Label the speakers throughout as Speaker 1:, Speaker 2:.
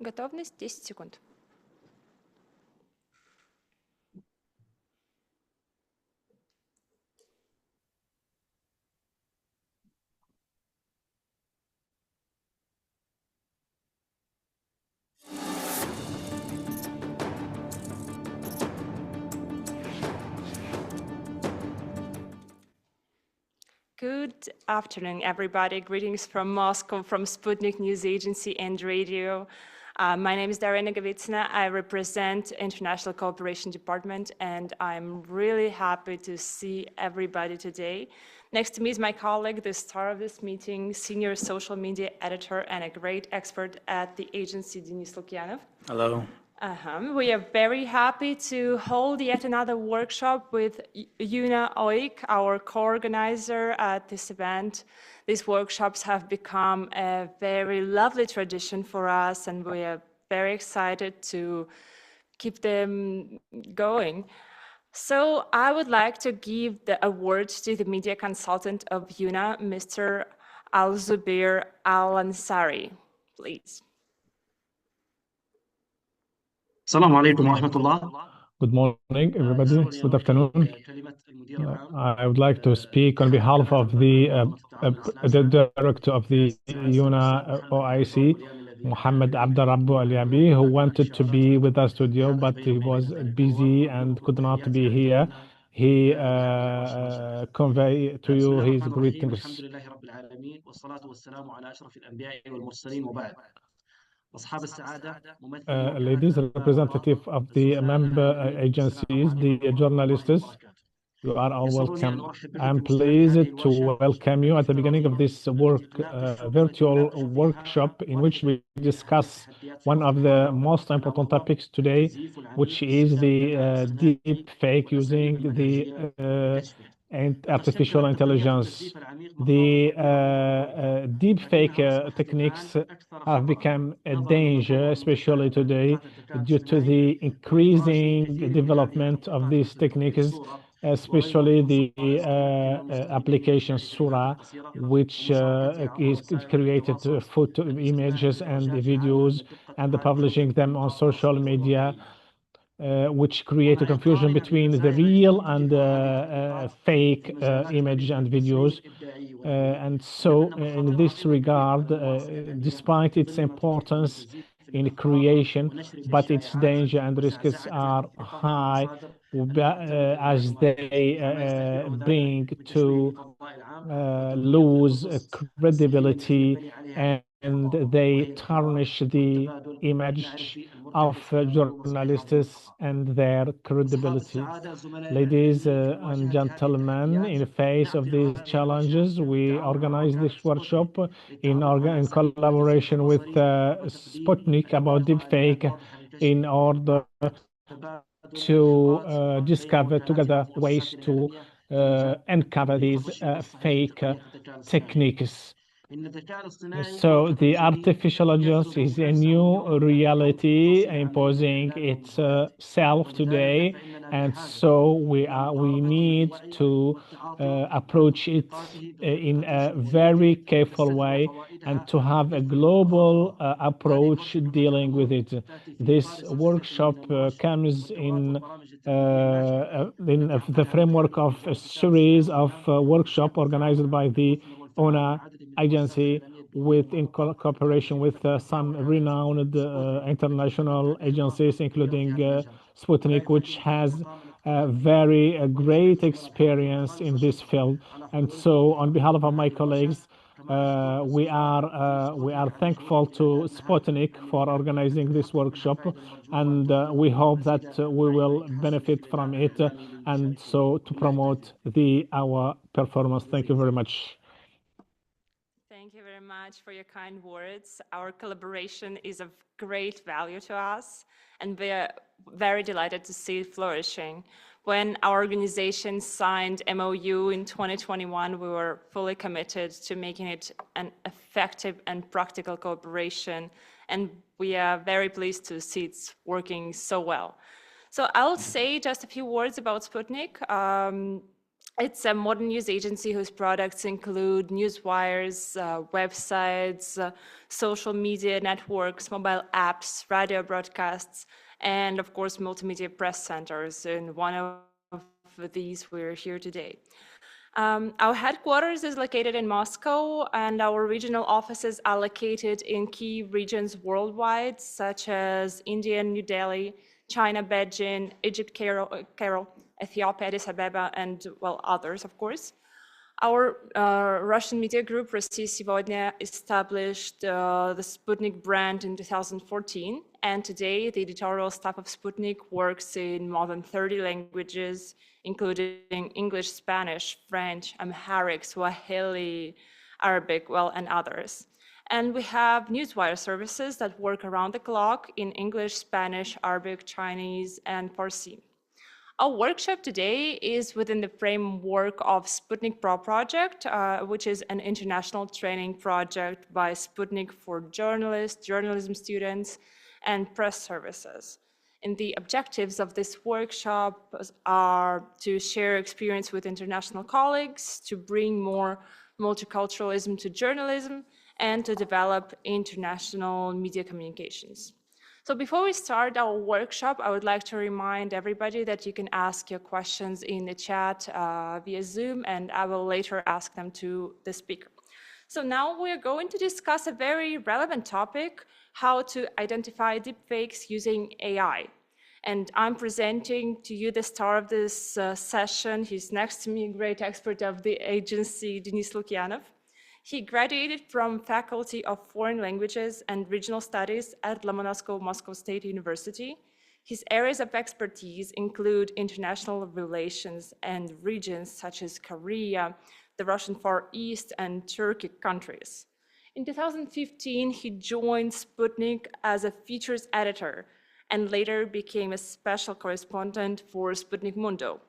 Speaker 1: Готовность 10 секунд. Good afternoon, everybody. Greetings from Moscow, from Sputnik News Agency and Radio. My name is Darina Gavitsina. I represent International Cooperation Department, and I'm really happy to see everybody today. Next to me is my colleague, the star of this meeting, senior social media editor and a great expert at the agency, Denis Lukyanov.
Speaker 2: Hello.
Speaker 1: We are very happy to hold yet another workshop with Yuna, our co-organizer at this event. These workshops have become a very lovely tradition for us, and we are very excited to keep them going. So I would like to give the award to the media consultant of Yuna, Mr. Al-Zubair Al-Ansari, please.
Speaker 2: Assalamu alaikum wa rahmatullah.
Speaker 3: Good morning, everybody. Good afternoon. I would like to speak on behalf of the director of the Yuna OIC, Muhammad Abdurrabbu Al-Yabi, who wanted to be with us today, but he was busy and could not be here. He convey to you his greetings. Ladies, representative of the member agencies, the journalists, you are all welcome. I'm pleased to welcome you at the beginning of this virtual workshop in which we discuss one of the most important topics today, which is the deep fake using the artificial intelligence. The deep fake techniques have become a danger, especially today, due to the increasing development of these techniques, especially the application Sura, which is created photo, images and videos and publishing them on social media, which create a confusion between the real and fake image and videos. And so in this regard, despite its importance in creation, but its danger and risks are high as they bring to lose credibility and they tarnish the image of journalists and their credibility. Ladies and gentlemen, in the face of these challenges, we organized this workshop in collaboration with Sputnik about deepfake in order to discover together ways to uncover these fake techniques. So the artificial intelligence is a new reality imposing itself today, and so we need to approach it in a very careful way and to have a global approach dealing with it. This workshop comes in the framework of a series of workshops organized by the Yuna agency in cooperation with some renowned international agencies, including Sputnik, which has a very great experience in this field. And so on behalf of my colleagues, we are thankful to Sputnik for organizing this workshop, and we hope that we will benefit from it, and so to promote our performance. Thank you very much.
Speaker 1: Thank you very much for your kind words. Our collaboration is of great value to us, and we are very delighted to see it flourishing. When our organization signed MOU in 2021, we were fully committed to making it an effective and practical cooperation, and we are very pleased to see it's working so well. So I'll say just a few words about Sputnik. It's a modern news agency whose products include newswires, websites, social media networks, mobile apps, radio broadcasts, and of course, multimedia press centers. In one of these, we're here today. Our headquarters is located in Moscow, and our regional offices are located in key regions worldwide, such as India, New Delhi, China, Beijing, Egypt, Cairo, Ethiopia, Addis Ababa, and, well, others, of course. Our Russian media group, Россия сегодня, established the Sputnik brand in 2014, and today the editorial staff of Sputnik works in more than 30 languages, including English, Spanish, French, Amharic, Swahili, Arabic, well, and others. And we have newswire services that work around the clock in English, Spanish, Arabic, Chinese, and Farsi. Our workshop today is within the framework of Sputnik Pro project, which is an international training project by Sputnik for journalists, journalism students, and press services. And the objectives of this workshop are to share experience with international colleagues, to bring more multiculturalism to journalism, and to develop international media communications. So before we start our workshop, I would like to remind everybody that you can ask your questions in the chat via Zoom, and I will later ask them to the speaker. So now we are going to discuss a very relevant topic, how to identify deepfakes using AI. And I'm presenting to you the star of this session. He's next to me, a great expert of the agency, Denis Lukyanov. He graduated from Faculty of Foreign Languages and Regional Studies at Lomonosov Moscow State University. His areas of expertise include international relations and regions such as Korea, the Russian Far East, and Turkic countries. In 2015, he joined Sputnik as a features editor and later became a special correspondent for Sputnik Mundo.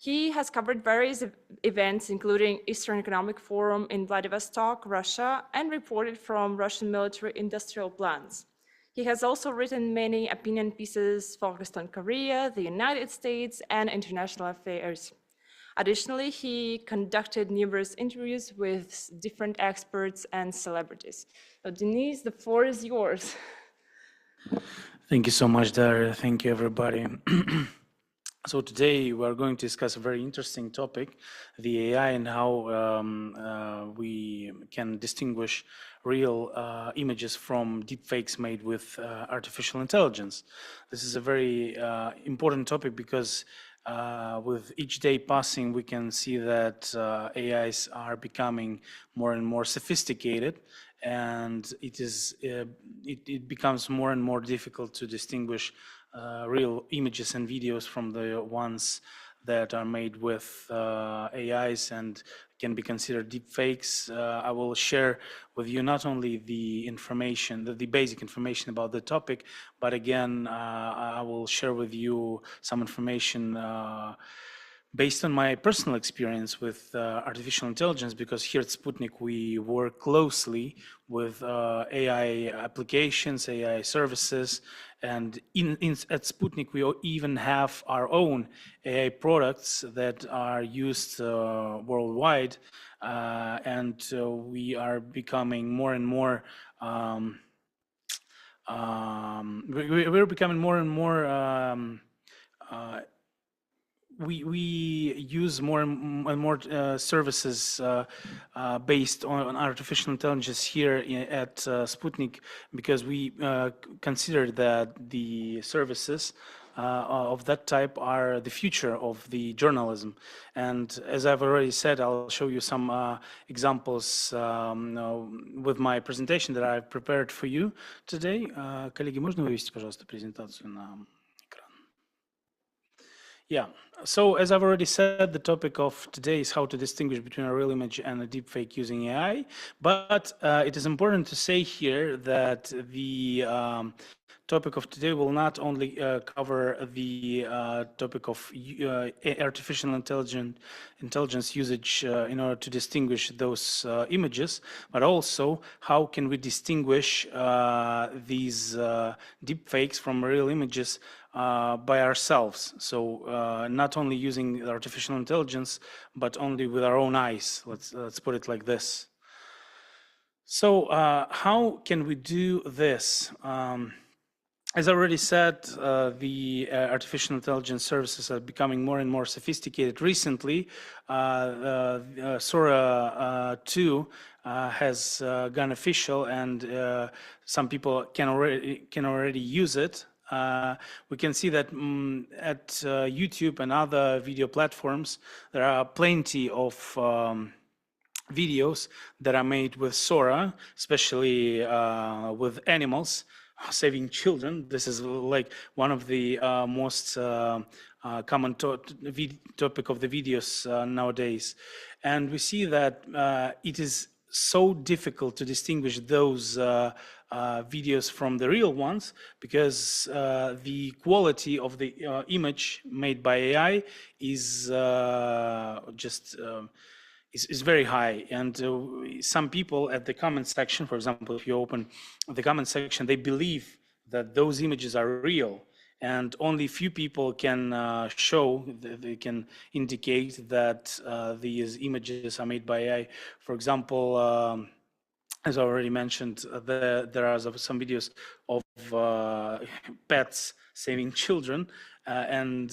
Speaker 1: He has covered various events, including Eastern Economic Forum in Vladivostok, Russia, and reported from Russian military industrial plants. He has also written many opinion pieces focused on Korea, the United States, and international affairs. Additionally, he conducted numerous interviews with different experts and celebrities. So, Denise, the floor is yours.
Speaker 4: Thank you so much, Daria. Thank you, everybody. So today we're going to discuss a very interesting topic, the AI and how we can distinguish real images from deepfakes made with artificial intelligence. This is a very important topic because with each day passing, we can see that AIs are becoming more and more sophisticated, and it becomes more and more difficult to distinguish real images and videos from the ones that are made with AIs and can be considered deepfakes. I will share with you not only the information, the basic information about the topic, but again, I will share with you some information based on my personal experience with artificial intelligence, because here at Sputnik we work closely with AI applications, AI services, and at Sputnik we even have our own AI products that are used worldwide, and we are becoming more and more we're becoming more and more we use more and more services based on artificial intelligence here at Sputnik, because we consider that the services of that type are the future of the journalism. And as I've already said, I'll show you some examples with my presentation that I've prepared for you today. Коллеги, можно вывести, пожалуйста, презентацию на экран? Yeah, so as I've already said, the topic of today is how to distinguish between a real image and a deepfake using AI. But it is important to say here that the topic of today will not only cover the topic of artificial intelligence usage in order to distinguish those images, but also how can we distinguish these deep fakes from real images by ourselves. So not only using artificial intelligence, but only with our own eyes. Let's put it like this. So how can we do this? As I already said, the artificial intelligence services are becoming more and more sophisticated. Recently, Sora 2 has gone official, and some people can already use it. We can see that at YouTube and other video platforms, there are plenty of videos that are made with Sora, especially with animals, saving children. This is like one of the most common topic of the videos nowadays. And we see that it is so difficult to distinguish those videos from the real ones, because the quality of the image made by AI is is very high. And some people at the comment section, for example, if you open the comment section, they believe that those images are real, and only few people can they can indicate that these images are made by AI. For example, as I already mentioned, there are some videos of pets saving children, and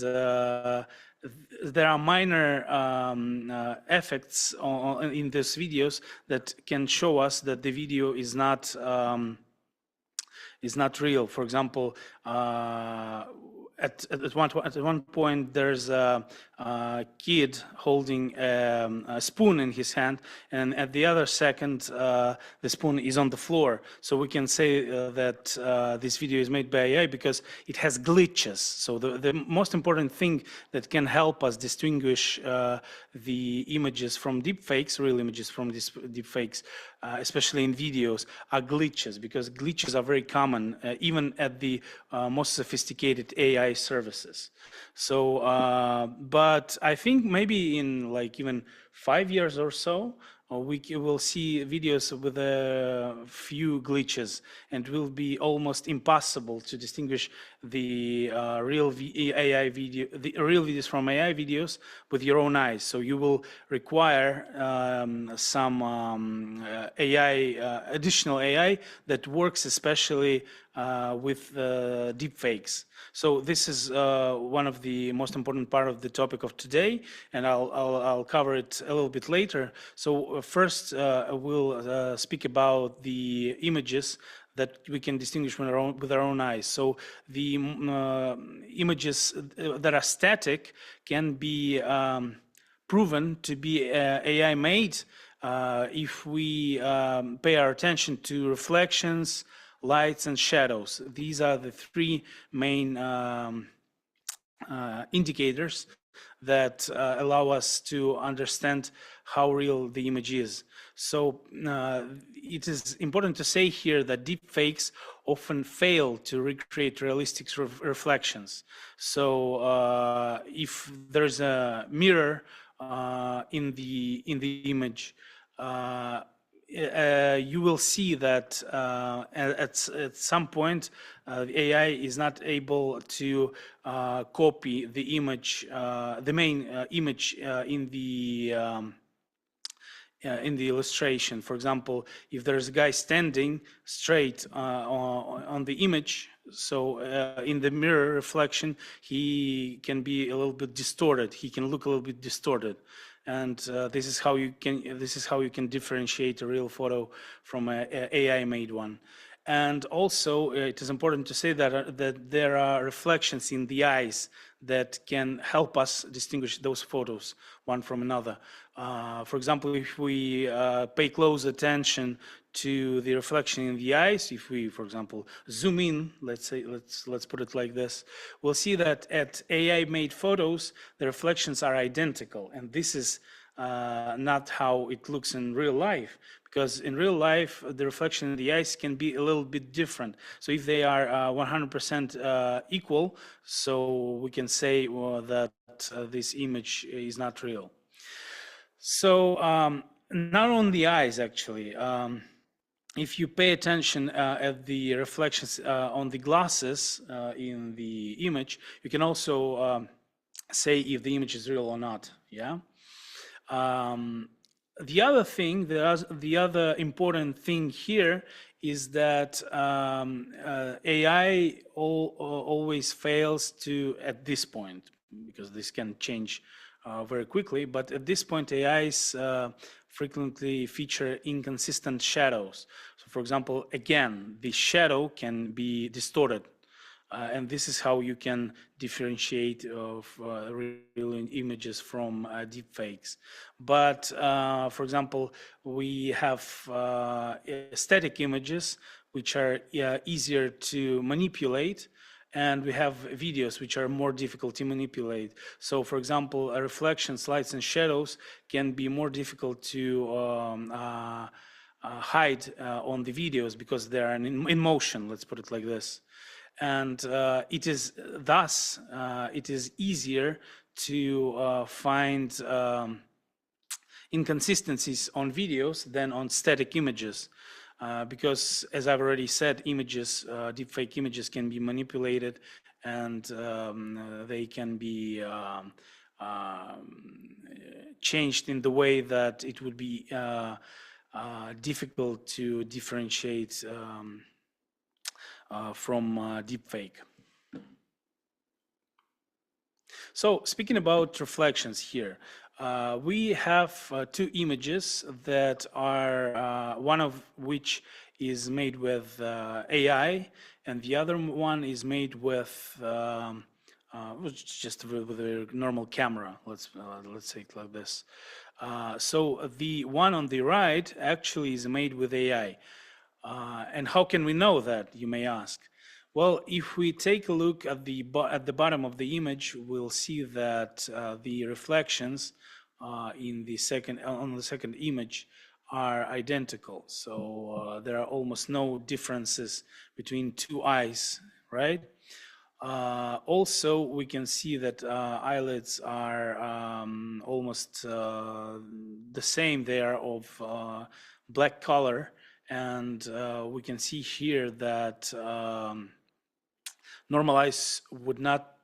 Speaker 4: there are minor effects in these videos that can show us that the video is not real. For example, at one point, there's a kid holding a spoon in his hand, and at the other second, the spoon is on the floor. So we can say that this video is made by AI because it has glitches. So the most important thing that can help us distinguish the images from deepfakes, real images from these deepfakes, especially in videos, are glitches, because glitches are very common, even at the most sophisticated AI services. So, but I think maybe in like even 5 years or so, we will see videos with a few glitches, and it will be almost impossible to distinguish the real videos from AI videos with your own eyes. So you will require some additional AI that works especially with deepfakes. So this is one of the most important part of the topic of today, and I'll cover it a little bit later. So first, we'll speak about the images that we can distinguish with our own eyes. So the images that are static can be proven to be AI made if we pay our attention to reflections, lights, and shadows. These are the three main indicators that allow us to understand how real the image is. So it is important to say here that deepfakes often fail to recreate realistic reflections. So if there's a mirror in the image, you will see that at some point the AI is not able to copy the image, the main image in the illustration. For example, if there's a guy standing straight on the image, so in the mirror reflection, he can be a little bit distorted. He can look a little bit distorted. And this is how you can differentiate a real photo from an AI-made one. And also, it is important to say that there are reflections in the eyes that can help us distinguish those photos one from another. For example, if we pay close attention to the reflection in the eyes, if we, for example, zoom in, let's put it like this, we'll see that at AI-made photos, the reflections are identical, and this is not how it looks in real life. Because in real life, the reflection in the eyes can be a little bit different. So if they are 100% equal, so we can say that this image is not real. So not on the eyes, actually. If you pay attention at the reflections on the glasses in the image, you can also say if the image is real or not. Yeah. The other thing, the other important thing here is that AI always fails to, at this point, because this can change very quickly, but at this point, AIs frequently feature inconsistent shadows. So for example, again, the shadow can be distorted. And this is how you can differentiate of real images from deepfakes. But for example, we have static images which are easier to manipulate, and we have videos which are more difficult to manipulate. So for example, reflections, lights, and shadows can be more difficult to hide on the videos because they are in motion, let's put it like this. And it is thus it is easier to find inconsistencies on videos than on static images, because, as I've already said, images, deepfake images, can be manipulated, and they can be changed in the way that it would be difficult to differentiate from deepfake. So speaking about reflections here, we have two images that are, one of which is made with AI, and the other one is made with just with a normal camera. Let's say it like this. So the one on the right actually is made with AI. And how can we know that, you may ask? Well, if we take a look at the bottom of the image, we'll see that the reflections on the second image are identical. So there are almost no differences between two eyes, right? Also, we can see that eyelids are almost the same. They are of black color. And we can see here that normal eyes would not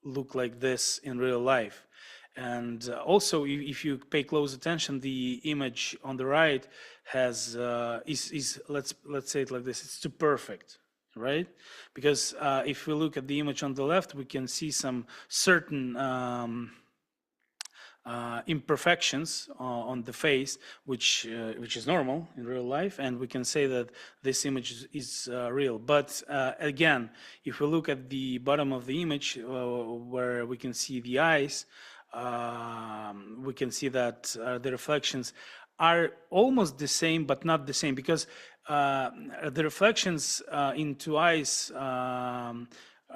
Speaker 4: look like this in real life. And also, if you pay close attention, the image on the right has let's say it like this: it's too perfect, right? Because if we look at the image on the left, we can see some certain imperfections on the face, which is normal in real life, and we can say that this image is real. But again, if we look at the bottom of the image, where we can see the eyes, we can see that the reflections are almost the same, but not the same, because the reflections into eyes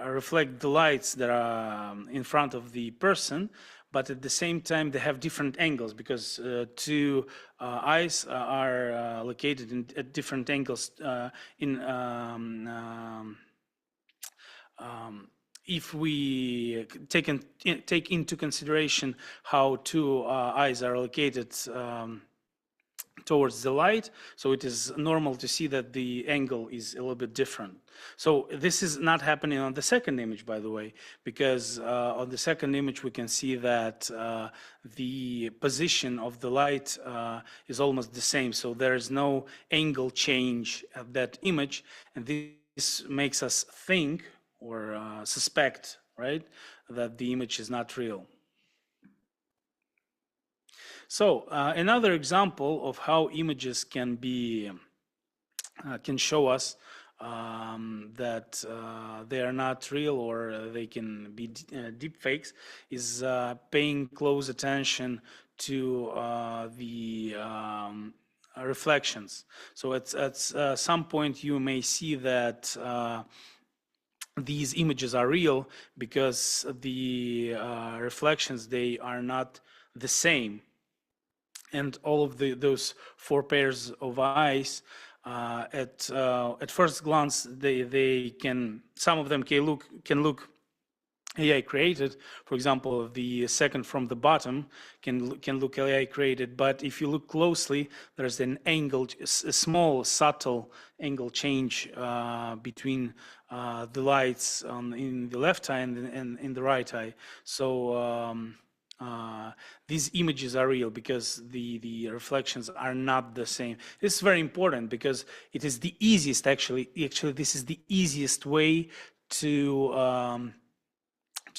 Speaker 4: reflect the lights that are in front of the person, but at the same time they have different angles, because two eyes are located at different angles. If we take into consideration how two eyes are located towards the light, so it is normal to see that the angle is a little bit different. So this is not happening on the second image, by the way, because on the second image we can see that the position of the light is almost the same, so there is no angle change at that image, and this makes us think or suspect, right, that the image is not real. So another example of how images can be can show us that they are not real, or they can be deep fakes, is paying close attention to the reflections. So at some point you may see that these images are real because the reflections, they are not the same. and all of those 4 pairs of eyes, at first glance, some of them can look AI created. For example, the second from the bottom can look AI created, but if you look closely, there's an angle, a small subtle angle change between the lights in the left eye and in the right eye. So these images are real because the reflections are not the same. This is very important because it is the easiest, actually this is the easiest way to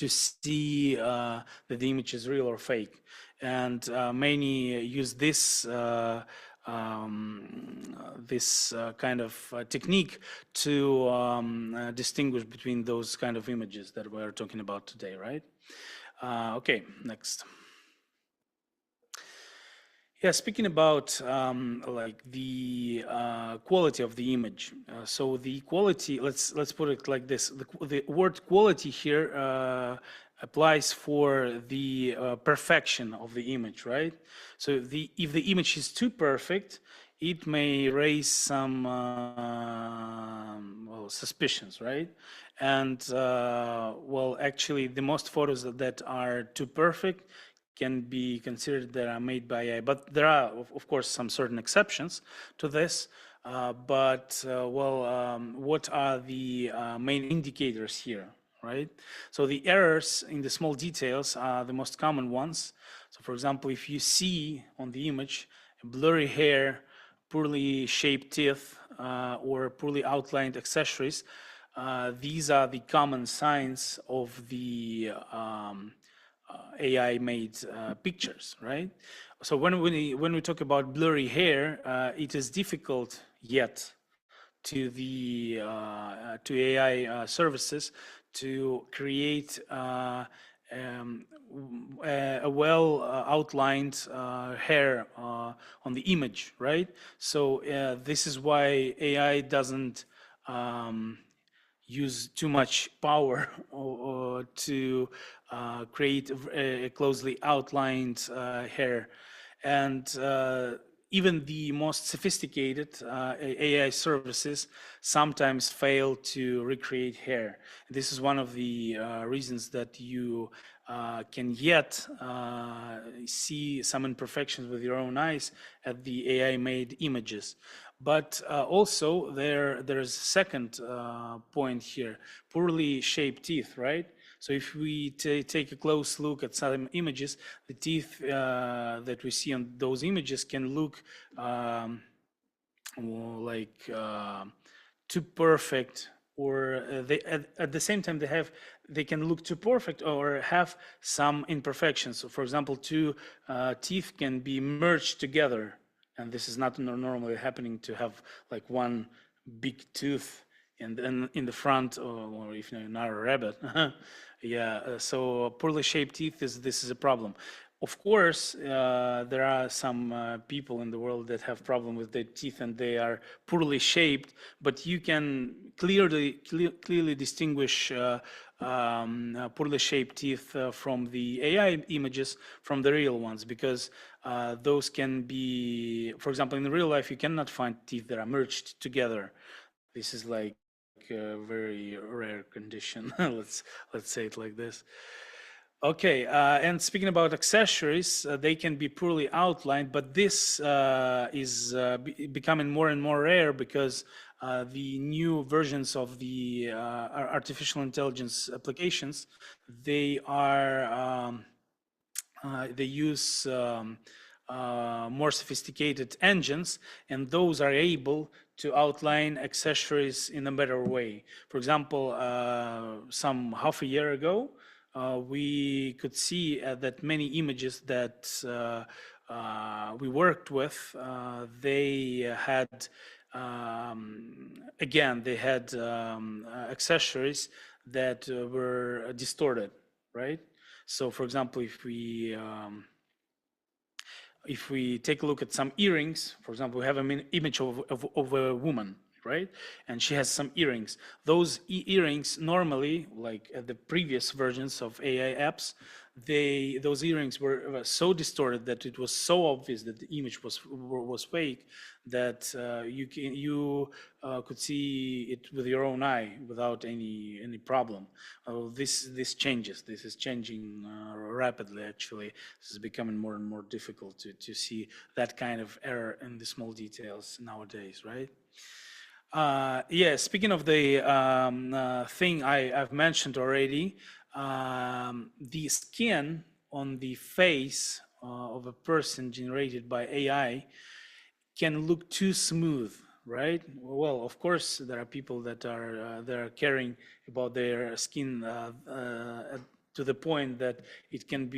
Speaker 4: see that the image is real or fake. And many use this kind of technique to distinguish between those kind of images that we're talking about today, right? Okay, next. Yeah, speaking about like the quality of the image. So the quality, let's put it like this. The word quality here applies for the perfection of the image, right? So if the image is too perfect, it may raise some well, suspicions, right? And well, actually, the most photos that are too perfect can be considered that are made by AI, but there are, of course, some certain exceptions to this. What are the main indicators here, right? So the errors in the small details are the most common ones. So, for example, if you see on the image blurry hair, poorly shaped teeth, or poorly outlined accessories, these are the common signs of the AI-made pictures, right? So when we talk about blurry hair, it is difficult yet to the to AI services to create a well outlined hair on the image, right? So this is why AI doesn't use too much power to create a closely outlined hair. And even the most sophisticated AI services sometimes fail to recreate hair. This is one of the reasons that you can yet see some imperfections with your own eyes at the AI-made images. But also there's a second point here, poorly shaped teeth, right? So if we take a close look at some images, the teeth that we see on those images can look like too perfect, or they at the same time they can look too perfect or have some imperfections. So for example, two teeth can be merged together, and this is not normally happening, to have like one big tooth and then in the front, or if not a rabbit. Yeah, so poorly shaped teeth this is a problem. Of course, there are some people in the world that have problem with their teeth and they are poorly shaped, but you can clearly distinguish poorly shaped teeth from the AI images from the real ones, because those can be, for example, in real life, you cannot find teeth that are merged together. This is like a very rare condition. let's say it like this. Okay, and speaking about accessories, they can be poorly outlined, but this is becoming more and more rare because the new versions of the artificial intelligence applications, they use more sophisticated engines, and those are able to outline accessories in a better way. For example, some half a year ago, we could see that many images that we worked with, they had accessories that were distorted, right? So, for example, if we take a look at some earrings, for example, we have an image of a woman, right? And she has some earrings. Those earrings normally, like at the previous versions of AI apps, those earrings were so distorted that it was so obvious that the image was fake, that you could see it with your own eye without any problem. This changes. This is changing rapidly. Actually, this is becoming more and more difficult to see that kind of error in the small details nowadays, right? Yeah, speaking of the thing I've mentioned already, the skin on the face of a person generated by AI can look too smooth, right? Well, of course, there are people that are caring about their skin to the point that it can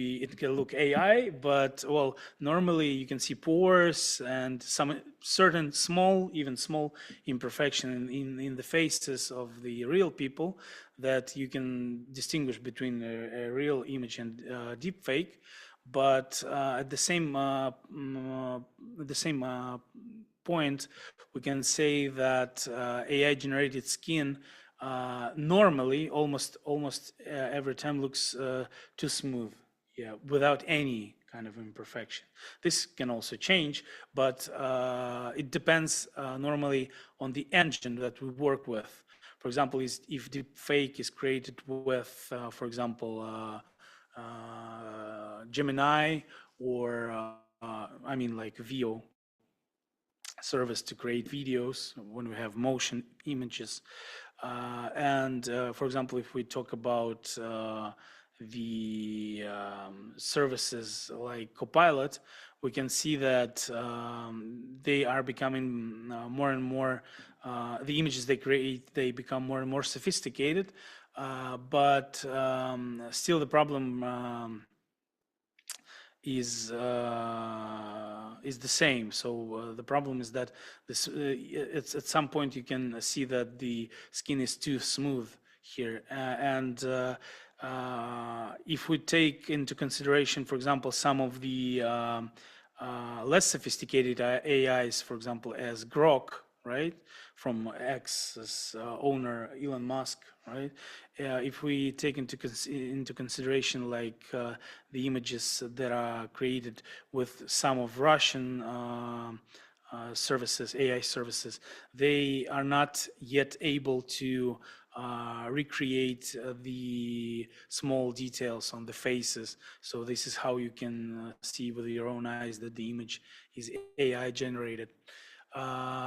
Speaker 4: look AI, but well, normally you can see pores and some certain even small imperfection in the faces of the real people that you can distinguish between a real image and deep fake. But at the same point, we can say that AI generated skin normally almost every time looks too smooth, yeah, without any kind of imperfection. This can also change, but it depends normally on the engine that we work with. For example, if deep fake is created with, for example, Gemini, or I mean like VO service to create videos when we have motion images. And for example, if we talk about the services like Copilot, we can see that they are becoming more and more, the images they create, they become more and more sophisticated, but still the problem is the same. So the problem is that it's at some point you can see that the skin is too smooth here, and if we take into consideration, for example, some of the less sophisticated AIs, for example, as Grok, right, from X's owner Elon Musk, right? If we take into consideration like the images that are created with some of Russian services, AI services, they are not yet able to recreate the small details on the faces. So this is how you can see with your own eyes that the image is AI generated.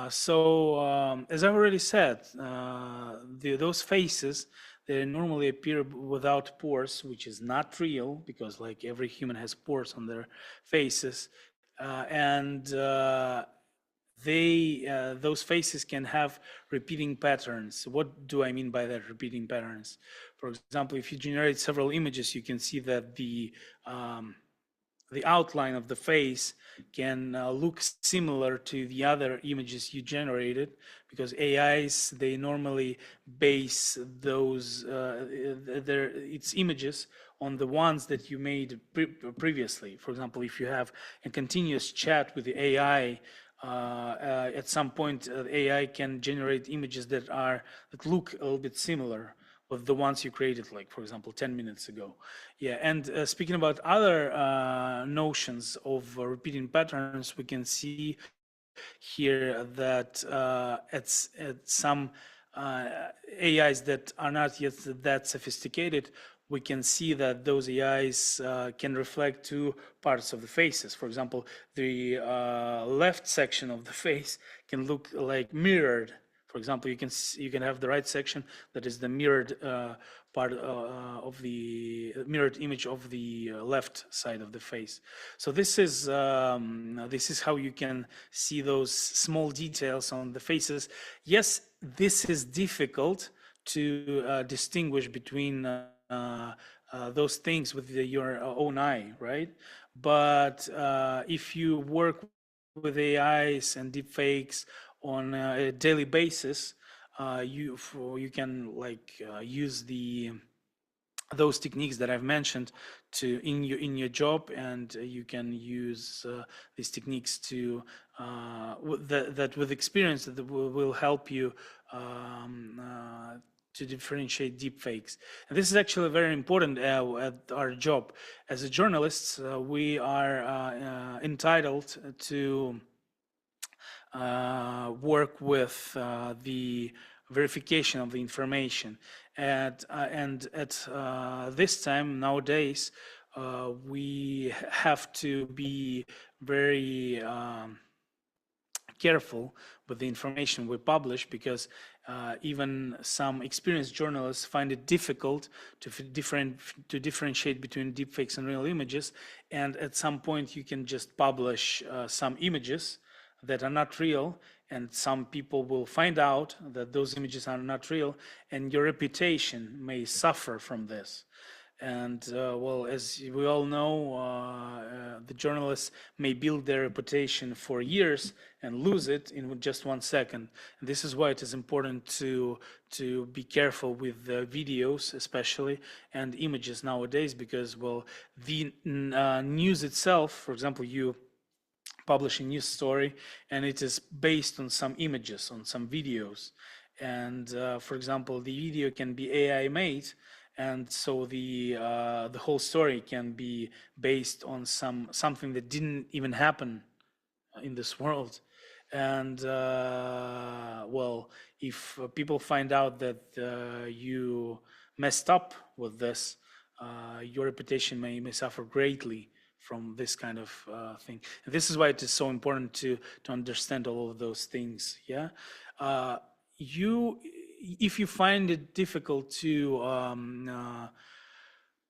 Speaker 4: So as I already said, those faces, they normally appear without pores, which is not real, because like every human has pores on their faces, and those faces can have repeating patterns. What do I mean by that, repeating patterns? For example, if you generate several images, you can see that the outline of the face can look similar to the other images you generated, because AIs, they normally base those its images on the ones that you made previously. For example, if you have a continuous chat with the AI, at some point AI can generate images that look a little bit similar with the ones you created, like, for example, 10 minutes ago. Yeah, and speaking about other notions of repeating patterns, we can see here that at some AIs that are not yet that sophisticated, we can see that those AIs can reflect two parts of the faces. For example, the left section of the face can look like mirrored. For example, you can have the right section that is the mirrored part of the mirrored image of the left side of the face. So this is how you can see those small details on the faces. Yes, this is difficult to distinguish between those things with your own eye, right? But if you work with AIs and deepfakes on a daily basis, you can like use those techniques that I've mentioned in your job, and you can use these techniques to that with experience that will help you to differentiate deepfakes. And this is actually very important at our job. As a journalists, we are entitled to work with the verification of the information. And at this time, nowadays, we have to be very careful with the information we publish, because even some experienced journalists find it difficult to differentiate between deepfakes and real images. And at some point, you can just publish some images that are not real, and some people will find out that those images are not real, and your reputation may suffer from this. And well, as we all know, the journalists may build their reputation for years and lose it in just 1 second. And this is why it is important to be careful with videos, especially, and images nowadays, because, well, the news itself, for example, you publish a news story and it is based on some images, on some videos. And for example, the video can be AI made, and so the whole story can be based on something that didn't even happen in this world. And well, if people find out that you messed up with this, your reputation may suffer greatly from this kind of thing. And this is why it is so important to understand all of those things. Yeah, if you find it difficult to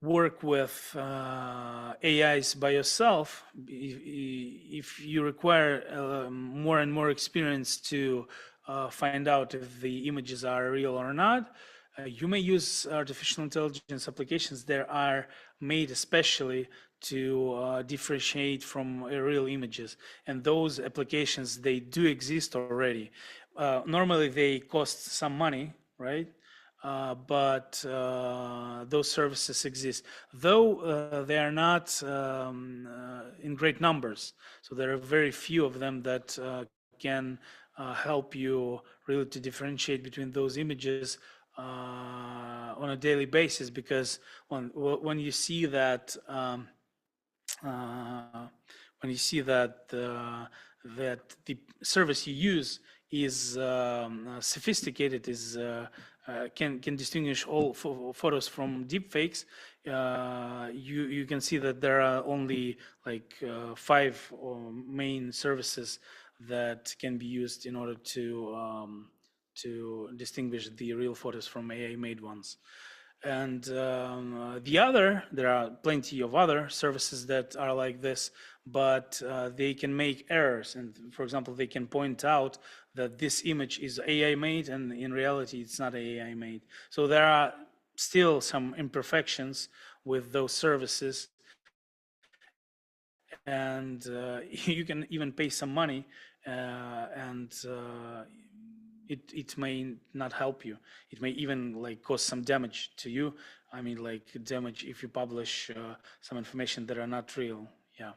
Speaker 4: work with AIs by yourself, if you require more and more experience to find out if the images are real or not, you may use artificial intelligence applications that are made especially to differentiate from real images. And those applications, they do exist already. Normally they cost some money, right? But those services exist, though they are not in great numbers. So there are very few of them that can help you really to differentiate between those images on a daily basis, because when you see that that the service you use is sophisticated, can distinguish all photos from deepfakes, you can see that there are only like 5 main services that can be used in order to distinguish the real photos from AI-made ones. And there are plenty of other services that are like this, but they can make errors. And for example, they can point out that this image is AI made, and in reality, it's not AI made. So there are still some imperfections with those services. And you can even pay some money, and it may not help you. It may even like cause some damage to you. I mean, like damage if you publish some information that are not real. Yeah.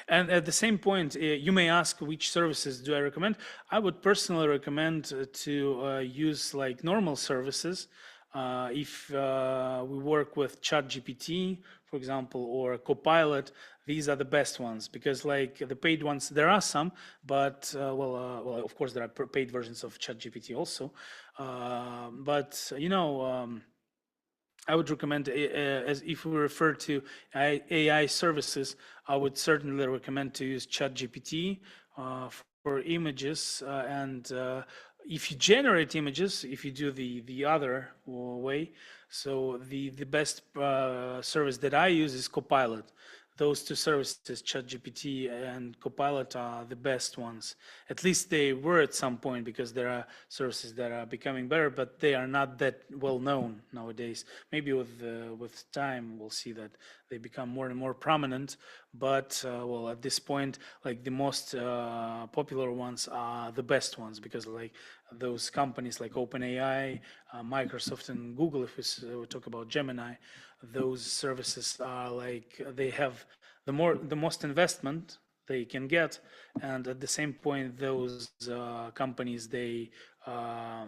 Speaker 4: And at the same point, you may ask, which services do I recommend? I would personally recommend to use like normal services. If we work with ChatGPT, for example, or Copilot, these are the best ones, because like the paid ones, there are some, but well, of course there are paid versions of ChatGPT also. But you know, I would recommend, as if we refer to AI services, I would certainly recommend to use ChatGPT for images. And if you generate images, if you do the other way, so the best service that I use is Copilot. Those two services, ChatGPT and Copilot, are the best ones. At least they were at some point, because there are services that are becoming better, but they are not that well known nowadays. Maybe with time, we'll see that they become more and more prominent. But well, at this point, like the most popular ones are the best ones, because like those companies like OpenAI, Microsoft, and Google, if we talk about Gemini, those services are like, they have the most investment they can get, and at the same point, those companies, they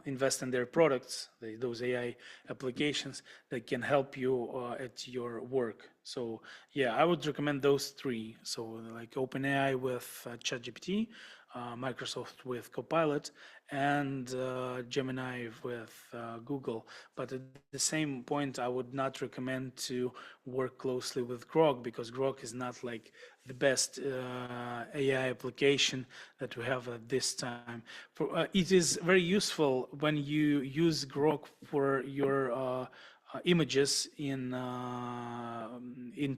Speaker 4: invest in their products, those AI applications that can help you at your work. So yeah, I would recommend those three. So like OpenAI with ChatGPT, Microsoft with Copilot, and Gemini with Google. But at the same point, I would not recommend to work closely with Grok, because Grok is not like the best AI application that we have at this time. It is very useful when you use Grok for your images in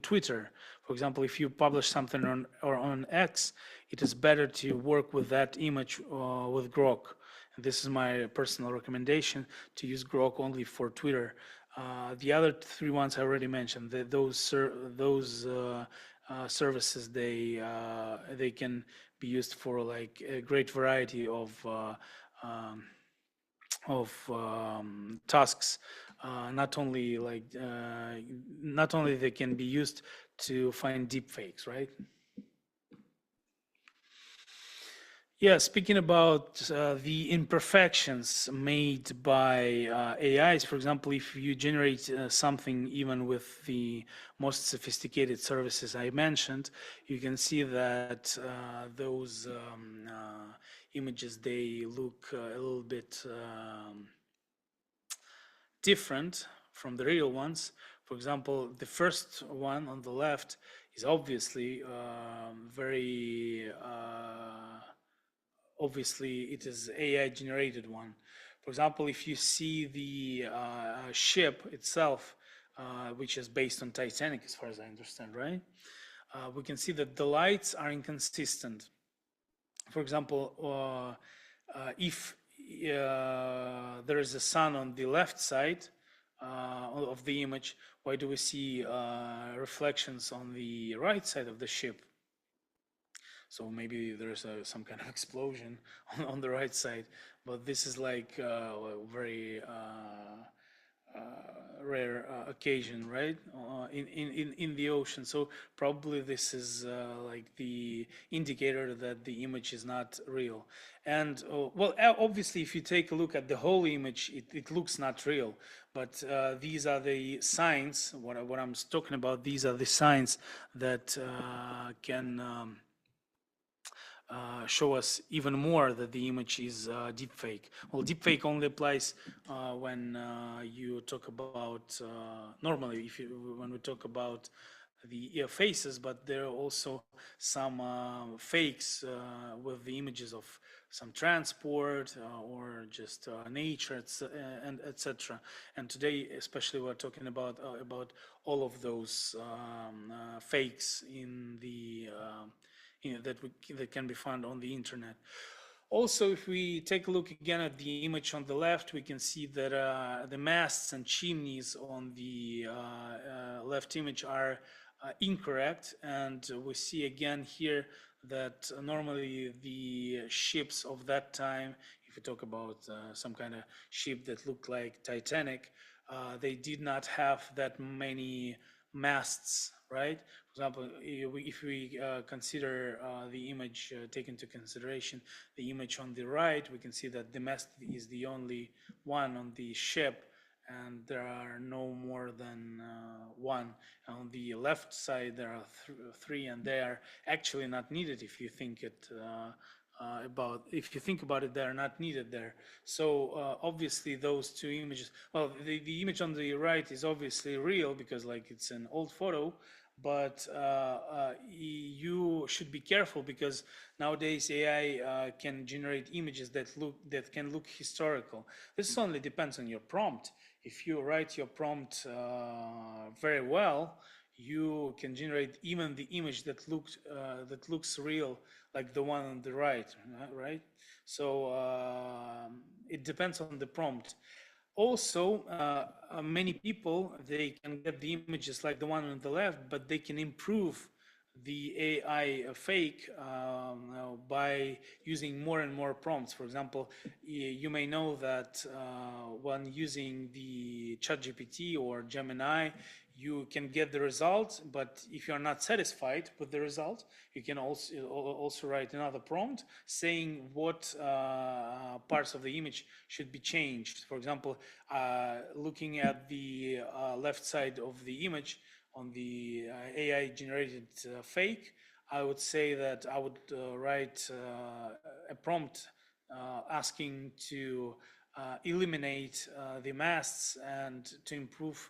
Speaker 4: Twitter. For example, if you publish something on X, it is better to work with that image with Grok. And this is my personal recommendation, to use Grok only for Twitter. The other three ones I already mentioned, those services, they can be used for like a great variety of tasks. Not only they can be used to find deep fakes, right? Yeah, speaking about the imperfections made by AIs, for example, if you generate something even with the most sophisticated services I mentioned, you can see that those images, they look a little bit different from the real ones. For example, the first one on the left is obviously obviously it is AI generated one. For example, if you see the ship itself, which is based on Titanic, as far as I understand, right? We can see that the lights are inconsistent. For example, if there is a sun on the left side of the image, why do we see reflections on the right side of the ship? So maybe there's some kind of explosion on the right side, but this is like a very rare occasion, right? In the ocean. So probably this is like the indicator that the image is not real. And well, obviously, if you take a look at the whole image, it looks not real. But these are the signs. What I'm talking about, these are the signs that can show us even more that the image is deepfake. Well, deepfake only applies when you talk about normally when we talk about the faces, but there are also some fakes with the images of some transport or just nature, and etc. And today, especially, we're talking about all of those fakes in the that can be found on the internet. Also, if we take a look again at the image on the left, we can see that the masts and chimneys on the left image are incorrect, and we see again here that normally the ships of that time, if we talk about some kind of ship that looked like Titanic, they did not have that many masts, right? For example, if we consider the image, take into consideration the image on the right, we can see that the mast is the only one on the ship, and there are no more than one. On the left side, there are three, and they are actually not needed if you think it if you think about it, they are not needed there. So obviously those two images, well, the image on the right is obviously real because like it's an old photo, but you should be careful because nowadays AI can generate images that can look historical. This only depends on your prompt. If you write your prompt very well, you can generate even the image that looks real, like the one on the right, right? So it depends on the prompt. Also, many people, they can get the images like the one on the left, but they can improve the AI fake by using more and more prompts. For example, you may know that when using the ChatGPT or Gemini, you can get the result, but if you're not satisfied with the result, you can also write another prompt saying what parts of the image should be changed. For example, looking at the left side of the image on the AI generated fake, I would say that I would write a prompt asking to eliminate the masts and to improve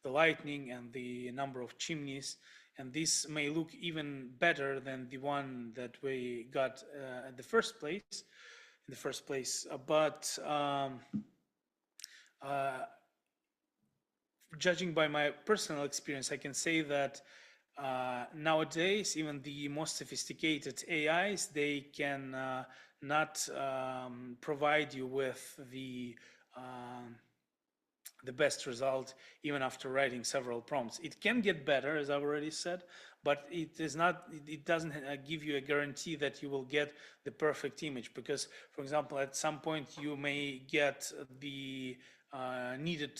Speaker 4: the lighting and the number of chimneys, and this may look even better than the one that we got at the first place. But judging by my personal experience, I can say that nowadays even the most sophisticated AIs, they can not provide you with the best result even after writing several prompts. It can get better, as I've already said, but it doesn't give you a guarantee that you will get the perfect image, because, for example, at some point you may get the needed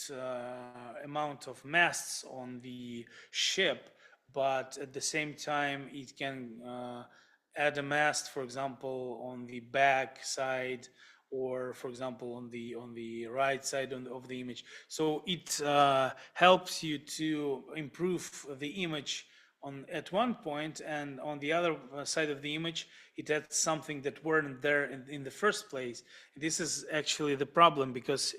Speaker 4: amount of masts on the ship, but at the same time it can add a mast, for example, on the back side, or for example on the right side of the image. So it helps you to improve the image at one point, and on the other side of the image it adds something that weren't there in the first place. This is actually the problem, because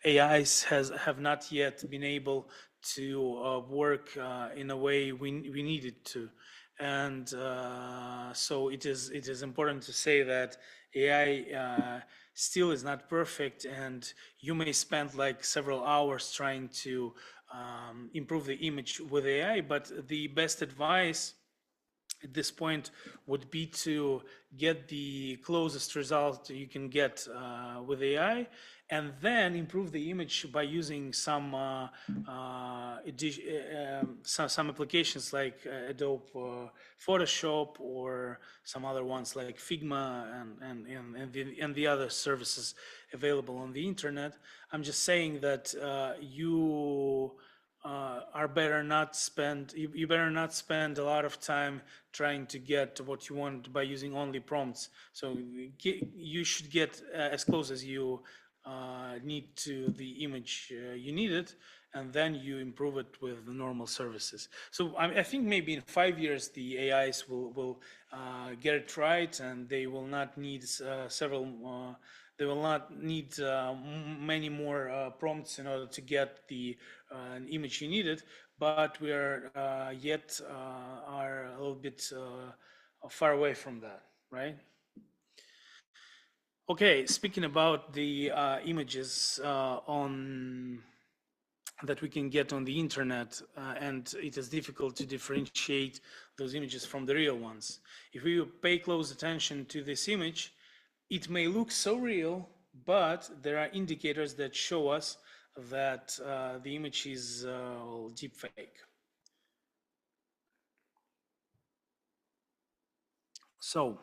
Speaker 4: AIs have not yet been able to work in a way we need it to. And so it is important to say that AI still is not perfect, and you may spend like several hours trying to improve the image with AI, but the best advice at this point would be to get the closest result you can get with AI, and then improve the image by using some applications like Adobe Photoshop, or some other ones like Figma and the other services available on the internet. I'm just saying that you better not spend a lot of time trying to get what you want by using only prompts. So you should get as close as you need to the image you needed, and then you improve it with the normal services. So I think maybe in 5 years the AIs will get it right, and they will not need many more prompts in order to get the image you needed. But we are yet are a little bit far away from that, right? Okay, speaking about the images that we can get on the internet, and it is difficult to differentiate those images from the real ones. If we pay close attention to this image, it may look so real, but there are indicators that show us that the image is deep fake. So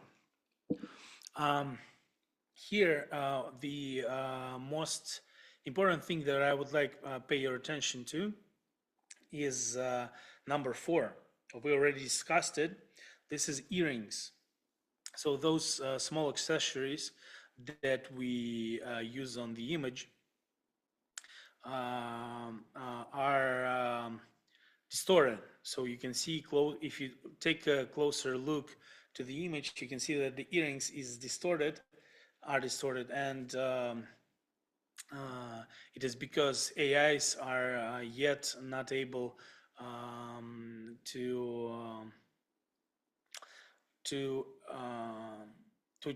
Speaker 4: here, the most important thing that I would like pay your attention to is number 4. We already discussed it. This is earrings. So those small accessories that we use on the image are distorted. So you can see, if you take a closer look to the image, you can see that the earrings are distorted, and it is because AIs are yet not able to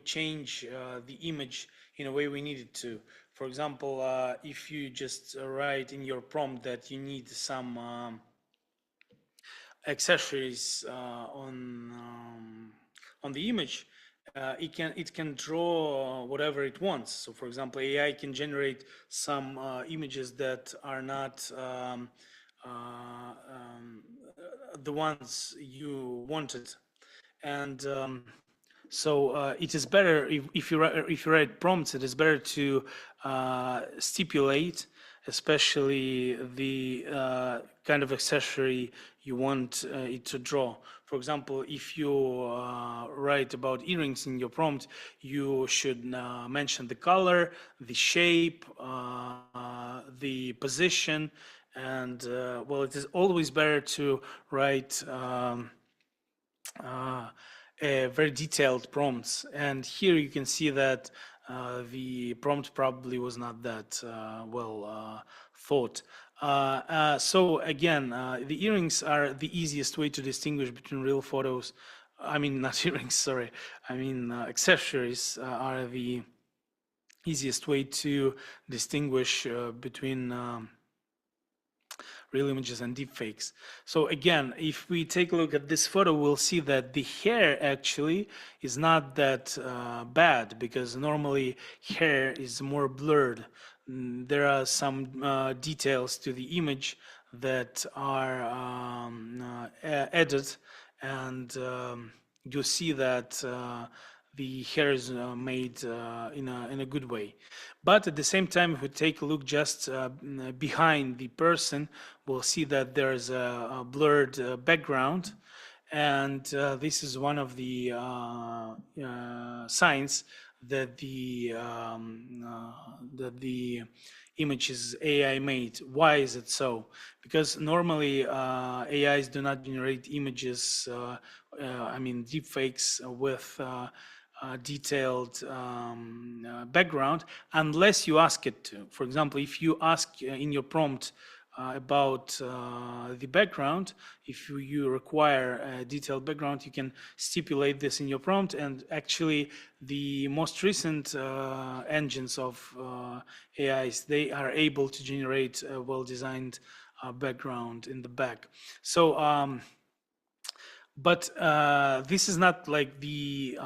Speaker 4: change the image in a way we need it to. For example, if you just write in your prompt that you need some accessories on the image, it can draw whatever it wants. So, for example, AI can generate some images that are not the ones you wanted, and so it is better if you write prompts. It is better to stipulate especially the kind of accessory you want it to draw. For example, if you write about earrings in your prompt, you should mention the color, the shape, the position, and well, it is always better to write very detailed prompts. And here you can see that the prompt probably was not that well thought. So again, the earrings are the easiest way to distinguish between real photos. I mean, not earrings, sorry. I mean, accessories are the easiest way to distinguish between real images and deepfakes. So again, if we take a look at this photo, we'll see that the hair actually is not that bad, because normally hair is more blurred. There are some details to the image that are added, and you see that the hair is made in a good way. But at the same time, if we take a look just behind the person, we'll see that there's a blurred background, and this is one of the signs that the image is AI made. Why is it so? Because normally AIs do not generate images, I mean deepfakes with detailed background unless you ask it to. For example, if you ask in your prompt about the background, if you require a detailed background, you can stipulate this in your prompt, and actually the most recent engines of AIs, they are able to generate a well-designed background in the back. So but this is not like the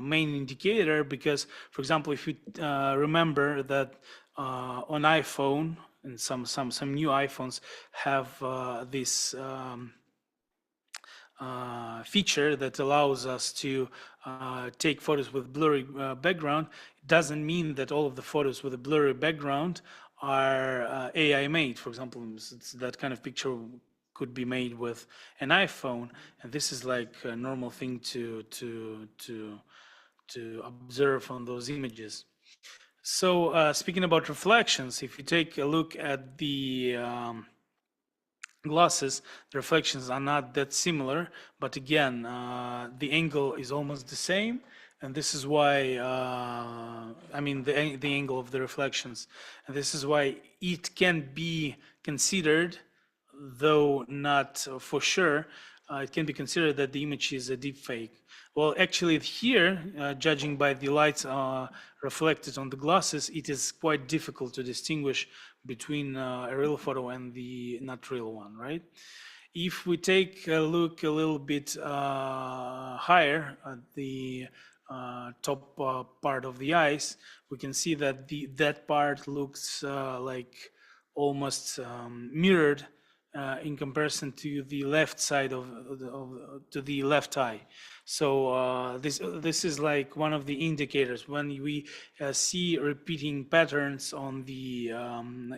Speaker 4: main indicator, because, for example, if you remember that on iPhone, and some new iPhones have this feature that allows us to take photos with blurry background. It doesn't mean that all of the photos with a blurry background are AI made. For example, that kind of picture could be made with an iPhone, and this is like a normal thing to observe on those images. So speaking about reflections, if you take a look at the glosses, the reflections are not that similar, but again, the angle is almost the same, and this is why, I mean, the angle of the reflections, and this is why it can be considered, though not for sure, it can be considered that the image is a deep fake. Well, actually here, judging by the lights reflected on the glosses, it is quite difficult to distinguish between a real photo and the not real one, right? If we take a look a little bit higher at the top part of the eyes, we can see that that part looks like almost mirrored in comparison to the left side to the left eye. So this is like one of the indicators. When we see repeating patterns on the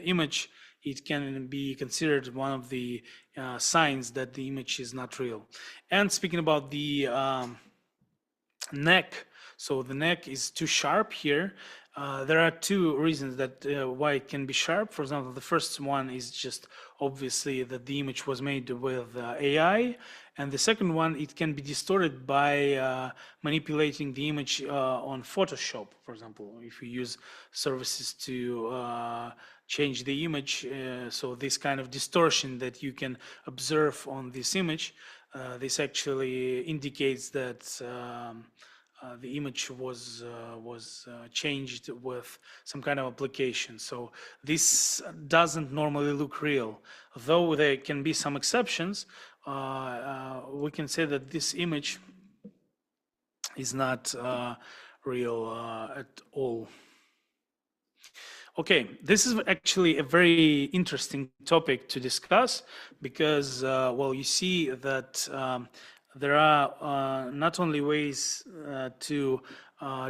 Speaker 4: image, it can be considered one of the signs that the image is not real. And speaking about the neck, so the neck is too sharp here. There are two reasons that why it can be sharp. For example, the first one is just obviously that the image was made with AI, and the second one, it can be distorted by manipulating the image on Photoshop. For example, if you use services to change the image, so this kind of distortion that you can observe on this image, this actually indicates that the image was changed with some kind of application. So this doesn't normally look real. Though there can be some exceptions, we can say that this image is not real at all. Okay, this is actually a very interesting topic to discuss because, well, you see that there are not only ways to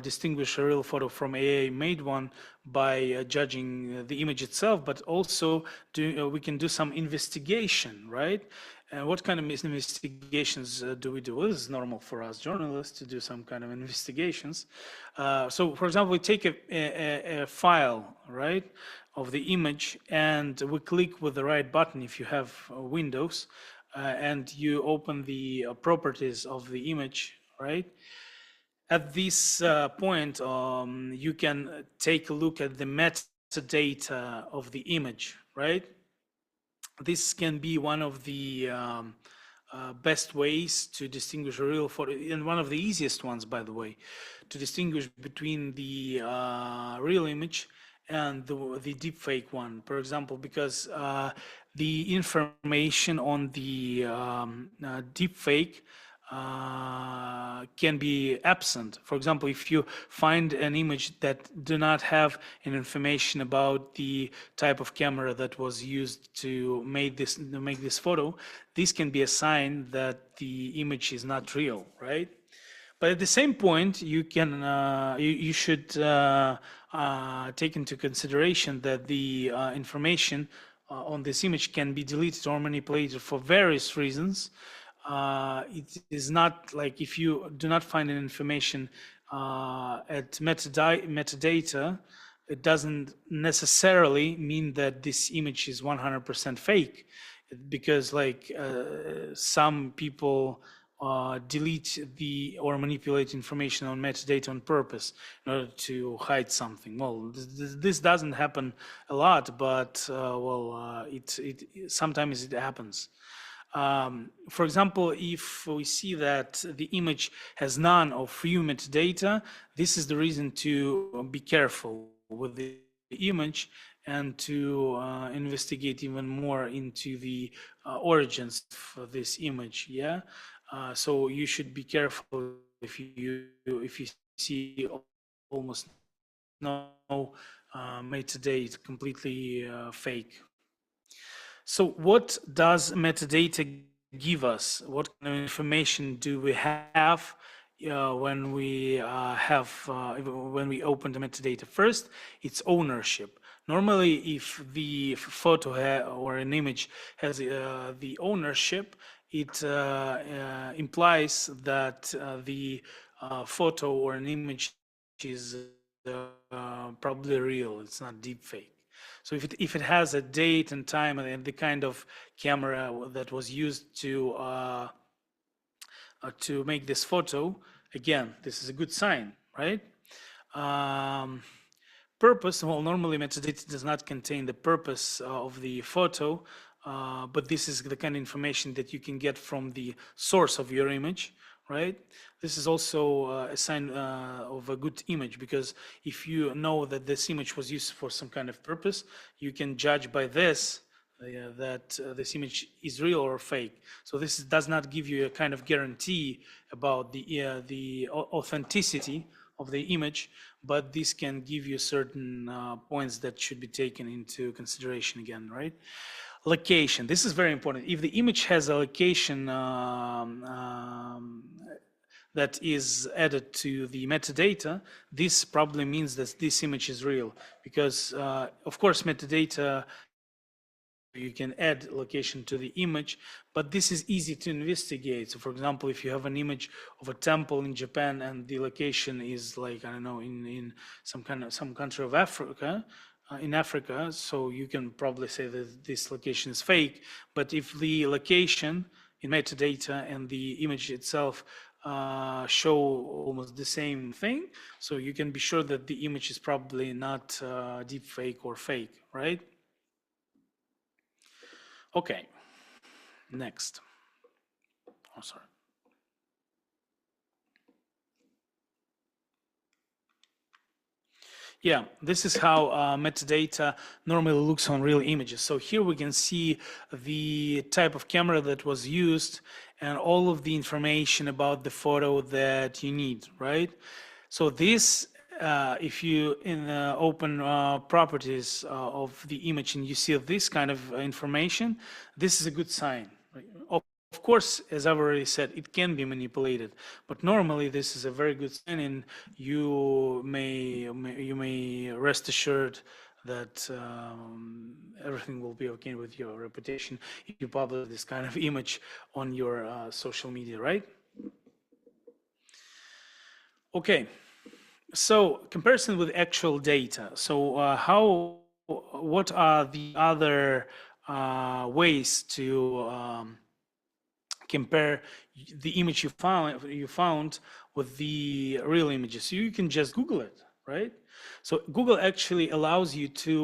Speaker 4: distinguish a real photo from AI-made one by judging the image itself, but also we can do some investigation, right? What kind of investigations do we do? Well, this is normal for us journalists to do some kind of investigations. So, for example, we take a file, right, of the image, and we click with the right button if you have Windows, and you open the properties of the image, right? At this point, you can take a look at the metadata of the image, right? This can be one of the best ways to distinguish a real photo, and one of the easiest ones, by the way, to distinguish between the real image and the deepfake one, for example, because the information on the deepfake can be absent. For example, if you find an image that do not have an information about the type of camera that was used to make this photo, this can be a sign that the image is not real, right? But at the same point, you can you should take into consideration that the information on this image can be deleted or manipulated for various reasons. It is not like if you do not find an information at metadata, it doesn't necessarily mean that this image is 100% fake, because like some people delete or manipulate information on metadata on purpose in order to hide something. Well, this doesn't happen a lot, but sometimes it happens. For example, if we see that the image has none or few metadata, this is the reason to be careful with the image and to investigate even more into the origins for this image. Yeah, so you should be careful if you see almost no metadata, completely fake. So what does metadata give us? What kind of information do we have when we open the metadata? First, it's ownership. Normally, if the photo or an image has the ownership, it implies that the photo or an image is probably real. It's not deepfake. So if it has a date and time and the kind of camera that was used to make this photo, again, this is a good sign, right? Purpose, well, normally metadata does not contain the purpose of the photo, but this is the kind of information that you can get from the source of your image, right? This is also a sign of a good image, because if you know that this image was used for some kind of purpose, you can judge by this that this image is real or fake. So this does not give you a kind of guarantee about the authenticity of the image, but this can give you certain points that should be taken into consideration again, right? Location, this is very important. If the image has a location that is added to the metadata, this probably means that this image is real, because of course metadata, you can add location to the image, but this is easy to investigate. So for example, if you have an image of a temple in Japan and the location is like, I don't know, in some country of Africa, in Africa, so you can probably say that this location is fake. But if the location in metadata and the image itself show almost the same thing, so you can be sure that the image is probably not deep fake or fake, right? Okay, next. Oh, sorry. Yeah, this is how metadata normally looks on real images. So here we can see the type of camera that was used and all of the information about the photo that you need, right? So this, if you open properties of the image and you see this kind of information, this is a good sign. Right? of course, as I've already said, it can be manipulated, but normally this is a very good sign, and you may rest assured that everything will be okay with your reputation if you publish this kind of image on your social media, right? Okay, so comparison with actual data. So what are the other ways to compare the image you found with the real images? So you can just Google it, right? So Google actually allows you to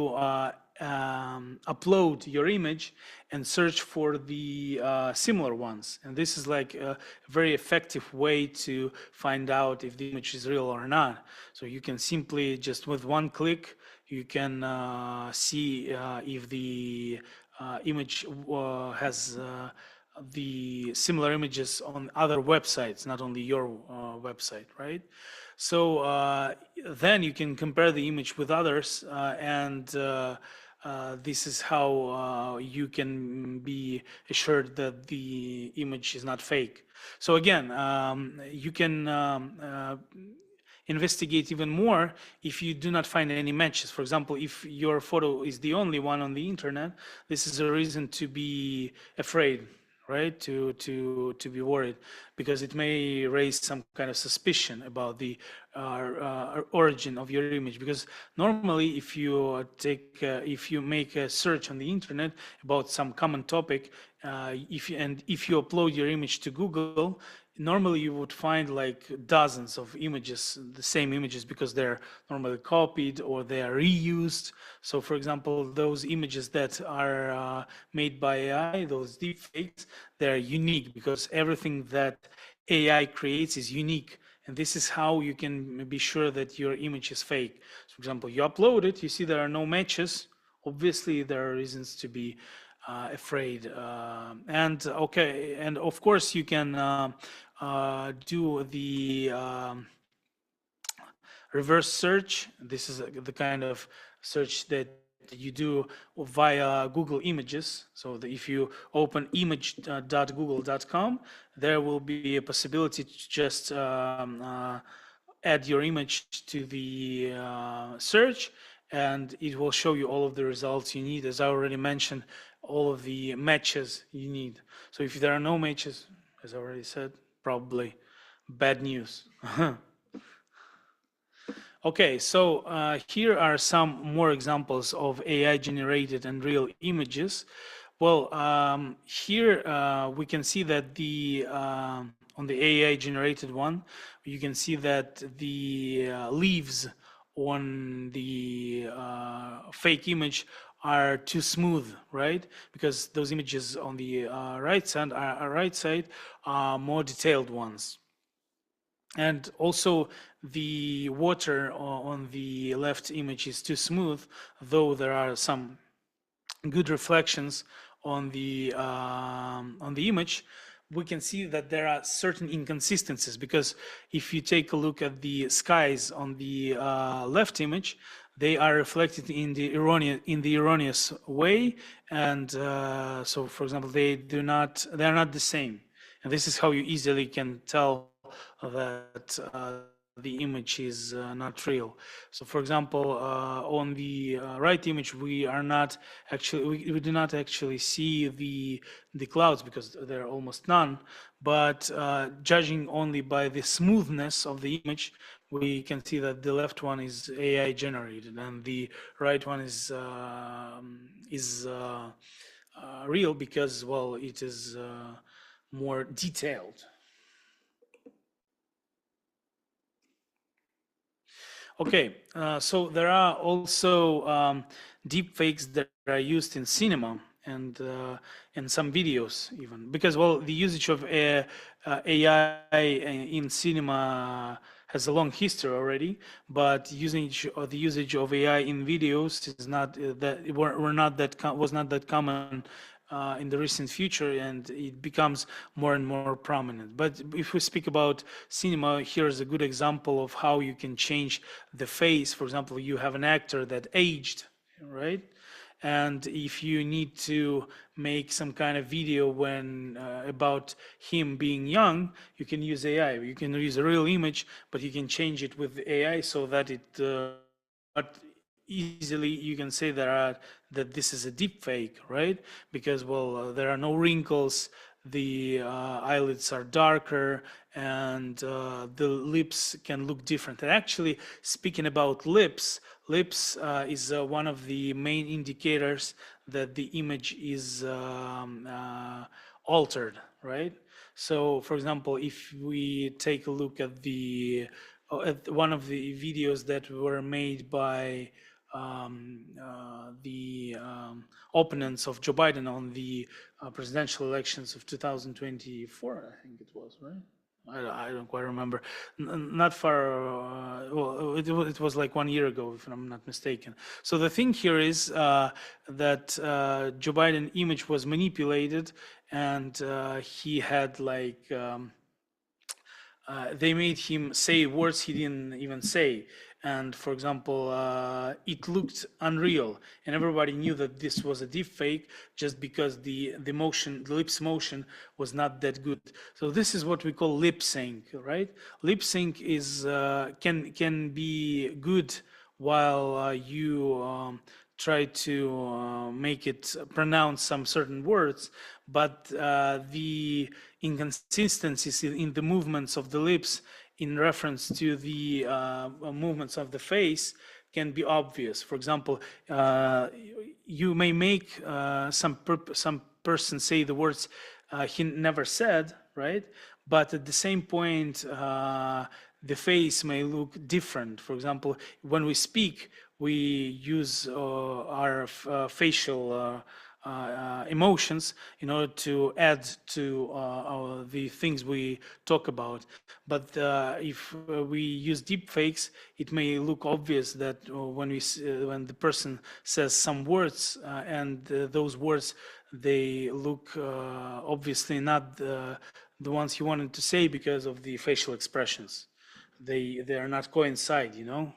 Speaker 4: upload your image and search for the similar ones. And this is like a very effective way to find out if the image is real or not. So you can simply just with one click, you can see if the image has the similar images on other websites, not only your website, right? So then you can compare the image with others, and this is how you can be assured that the image is not fake. So again, you can investigate even more if you do not find any matches. For example, if your photo is the only one on the internet, this is a reason to be afraid, right? To be worried, because it may raise some kind of suspicion about the origin of your image. Because normally, if you make a search on the internet about some common topic, if you upload your image to Google, normally you would find like dozens of images, the same images, because they're normally copied or they are reused. So for example, those images that are made by AI, those deepfakes, they're unique because everything that AI creates is unique. And this is how you can be sure that your image is fake. So for example, you upload it, you see there are no matches. Obviously, there are reasons to be afraid. And of course, you can do the reverse search. This is the kind of search that you do via Google Images. So that if you open image.google.com, there will be a possibility to just add your image to the search, and it will show you all of the results you need. As I already mentioned, all of the matches you need. So if there are no matches, as I already said, probably bad news. Okay, so here are some more examples of AI generated and real images. Well, here we can see that the on the AI generated one, you can see that the leaves on the fake image are too smooth, right? Because those images on the right side are more detailed ones. And also the water on the left image is too smooth, though there are some good reflections on the image. We can see that there are certain inconsistencies, because if you take a look at the skies on the left image, they are reflected in the erroneous way, and so for example, they are not the same, and this is how you easily can tell that the image is not real. So for example, on the right image, we do not actually see the clouds because there are almost none, but judging only by the smoothness of the image, we can see that the left one is AI generated and the right one is real, because, well, it is more detailed. Okay, so there are also deep fakes that are used in cinema and in some videos even, because, well, the usage of AI in cinema has a long history already, but the usage of AI in videos is not was not that common in the recent future, and it becomes more and more prominent. But if we speak about cinema, here's a good example of how you can change the face. For example, you have an actor that aged, right? and if you need to make some kind of video when about him being young, you can use AI. You can use a real image, but you can change it with the AI so that it but easily you can say that this is a deep fake, right? Because, well, there are no wrinkles, the eyelids are darker, and the lips can look different. And actually, speaking about lips is one of the main indicators that the image is altered, right? So, for example, if we take a look at at one of the videos that were made by the opponents of Joe Biden on the presidential elections of 2024, I think it was, right? I don't quite remember. Not far, well, it was like 1 year ago, if I'm not mistaken. So the thing here is that Joe Biden image was manipulated, and he had like, they made him say words he didn't even say. And for example, it looked unreal, and everybody knew that this was a deep fake just because the lips motion was not that good. So this is what we call lip sync, right? Lip sync is can be good while you try to make it pronounce some certain words, but the inconsistencies in the movements of the lips in reference to the movements of the face can be obvious. For example, you may make some person say the words he never said, right? But at the same point, the face may look different. For example, when we speak, we use our facial emotions in order to add to the things we talk about. But if we use deep fakes, it may look obvious that when the person says some words and those words, they look obviously not the ones he wanted to say because of the facial expressions. They are not coincide, you know.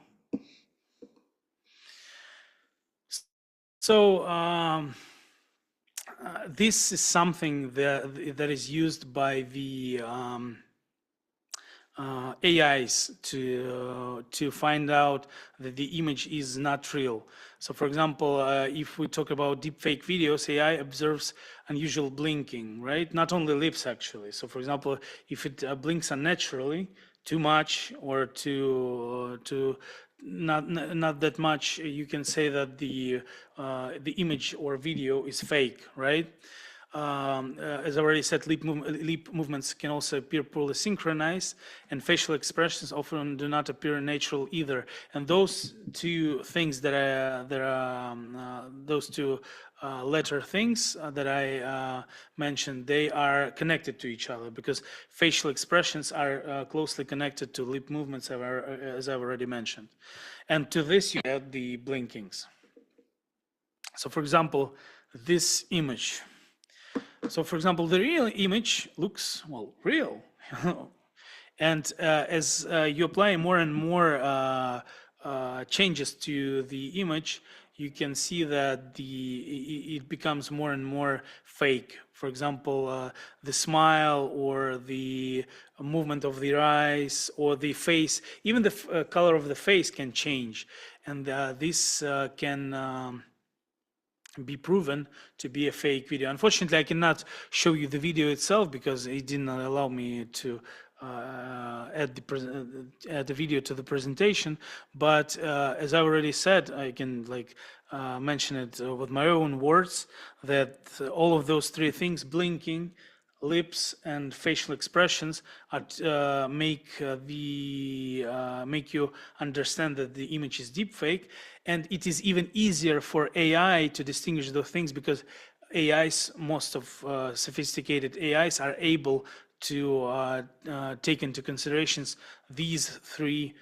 Speaker 4: So this is something that is used by the AIs to find out that the image is not real. So, for example, if we talk about deepfake videos, AI observes unusual blinking, right? Not only lips, actually. So, for example, if it blinks unnaturally, too much or too not that much, you can say that the image or video is fake, right? As I already said, lip movements can also appear poorly synchronized, and facial expressions often do not appear natural either. And those two things those two letter things that I mentioned, they are connected to each other because facial expressions are closely connected to lip movements, as I've already mentioned. And to this, you add the blinkings. So, for example, this image. So, for example, the real image looks, well, real. And as you apply more and more changes to the image, you can see that it becomes more and more fake. For example, the smile or the movement of the eyes or the face, even the color of the face can change. And this can be proven to be a fake video. Unfortunately, I cannot show you the video itself because it did not allow me to add the video to the presentation. But as I already said, I can mention it with my own words that all of those three things, blinking, lips, and facial expressions, make you understand that the image is deepfake. And it is even easier for AI to distinguish those things because most of sophisticated AIs are able to take into considerations these three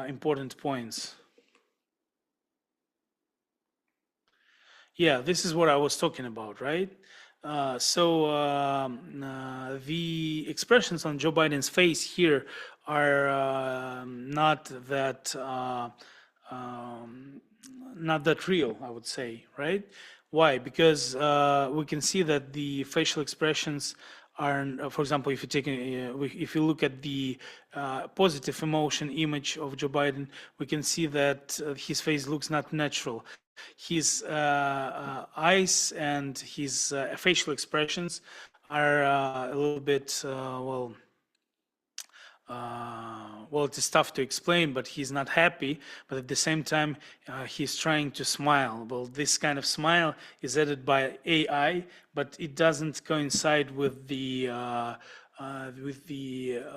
Speaker 4: important points. Yeah, this is what I was talking about, right? The expressions on Joe Biden's face here are not that not that real, I would say, right? Why? Because we can see that the facial expressions are, for example, if you take, if you look at the positive emotion image of Joe Biden, we can see that his face looks not natural. His eyes and his facial expressions are a little bit, well, it is tough to explain, but he's not happy, but at the same time, he's trying to smile. Well, this kind of smile is added by AI, but it doesn't coincide with the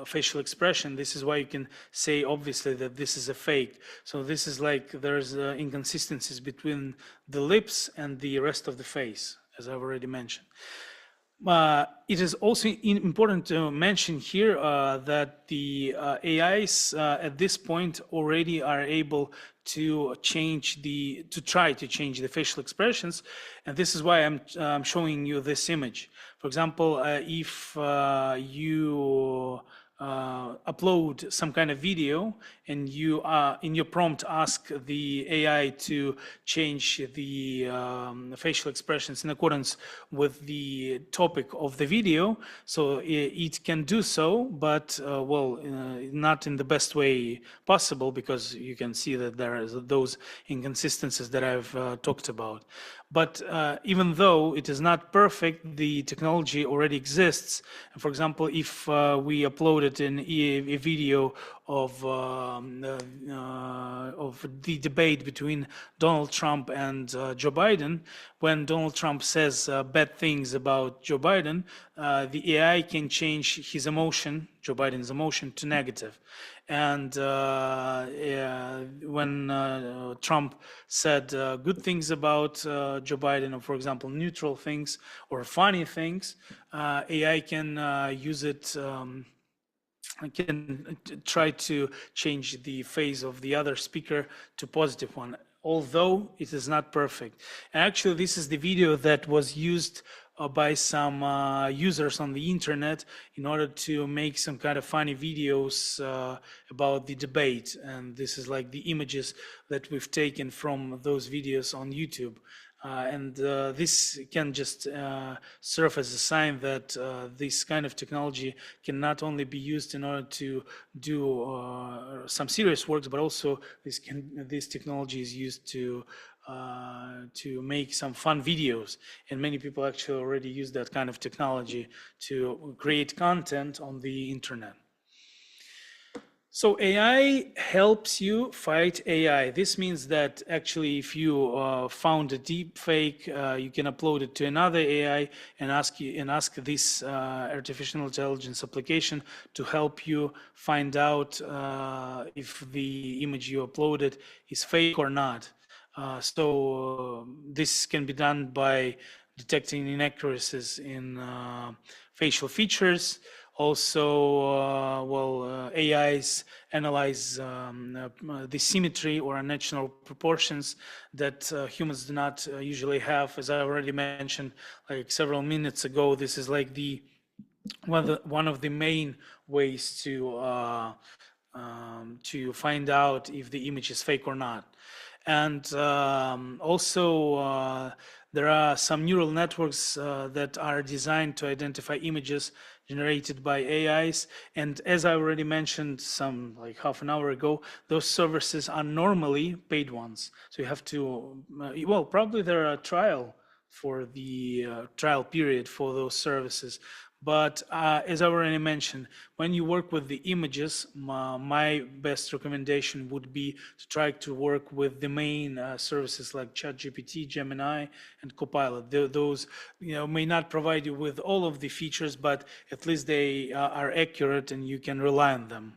Speaker 4: facial expression. This is why you can say obviously that this is a fake. So this is like there's inconsistencies between the lips and the rest of the face, as I've already mentioned. It is also important to mention here that the AIs at this point already are able to try to change the facial expressions, and this is why I'm showing you this image. For example, if you upload some kind of video and you in your prompt ask the AI to change the facial expressions in accordance with the topic of the video, so it can do so, but well, not in the best way possible, because you can see that there is those inconsistencies that I've talked about. But even though it is not perfect, the technology already exists. For example, if we uploaded a video of the debate between Donald Trump and Joe Biden, when Donald Trump says bad things about Joe Biden, the AI can change his emotion, Joe Biden's emotion, to negative. And when Trump said good things about Joe Biden, or for example, neutral things or funny things, AI can use it, can try to change the face of the other speaker to positive one, although it is not perfect. And actually, this is the video that was used by some users on the internet in order to make some kind of funny videos about the debate. And this is like the images that we've taken from those videos on YouTube. And this can just serve as a sign that this kind of technology can not only be used in order to do some serious works, but also this technology is used to make some fun videos. And many people actually already use that kind of technology to create content on the internet. So AI helps you fight AI. This means that actually if you found a deep fake, you can upload it to another AI and ask this artificial intelligence application to help you find out if the image you uploaded is fake or not. So this can be done by detecting inaccuracies in facial features. Also, AIs analyze the symmetry or unnatural proportions that humans do not usually have. As I already mentioned, like several minutes ago, this is like one of the main ways to find out if the image is fake or not. And also, there are some neural networks that are designed to identify images generated by AIs. And as I already mentioned some like half an hour ago, those services are normally paid ones. So you have to, well, probably there are a trial for the trial period for those services. But as I already mentioned, when you work with the images, my best recommendation would be to try to work with the main services like ChatGPT, Gemini, and Copilot. Those may not provide you with all of the features, but at least they are accurate and you can rely on them.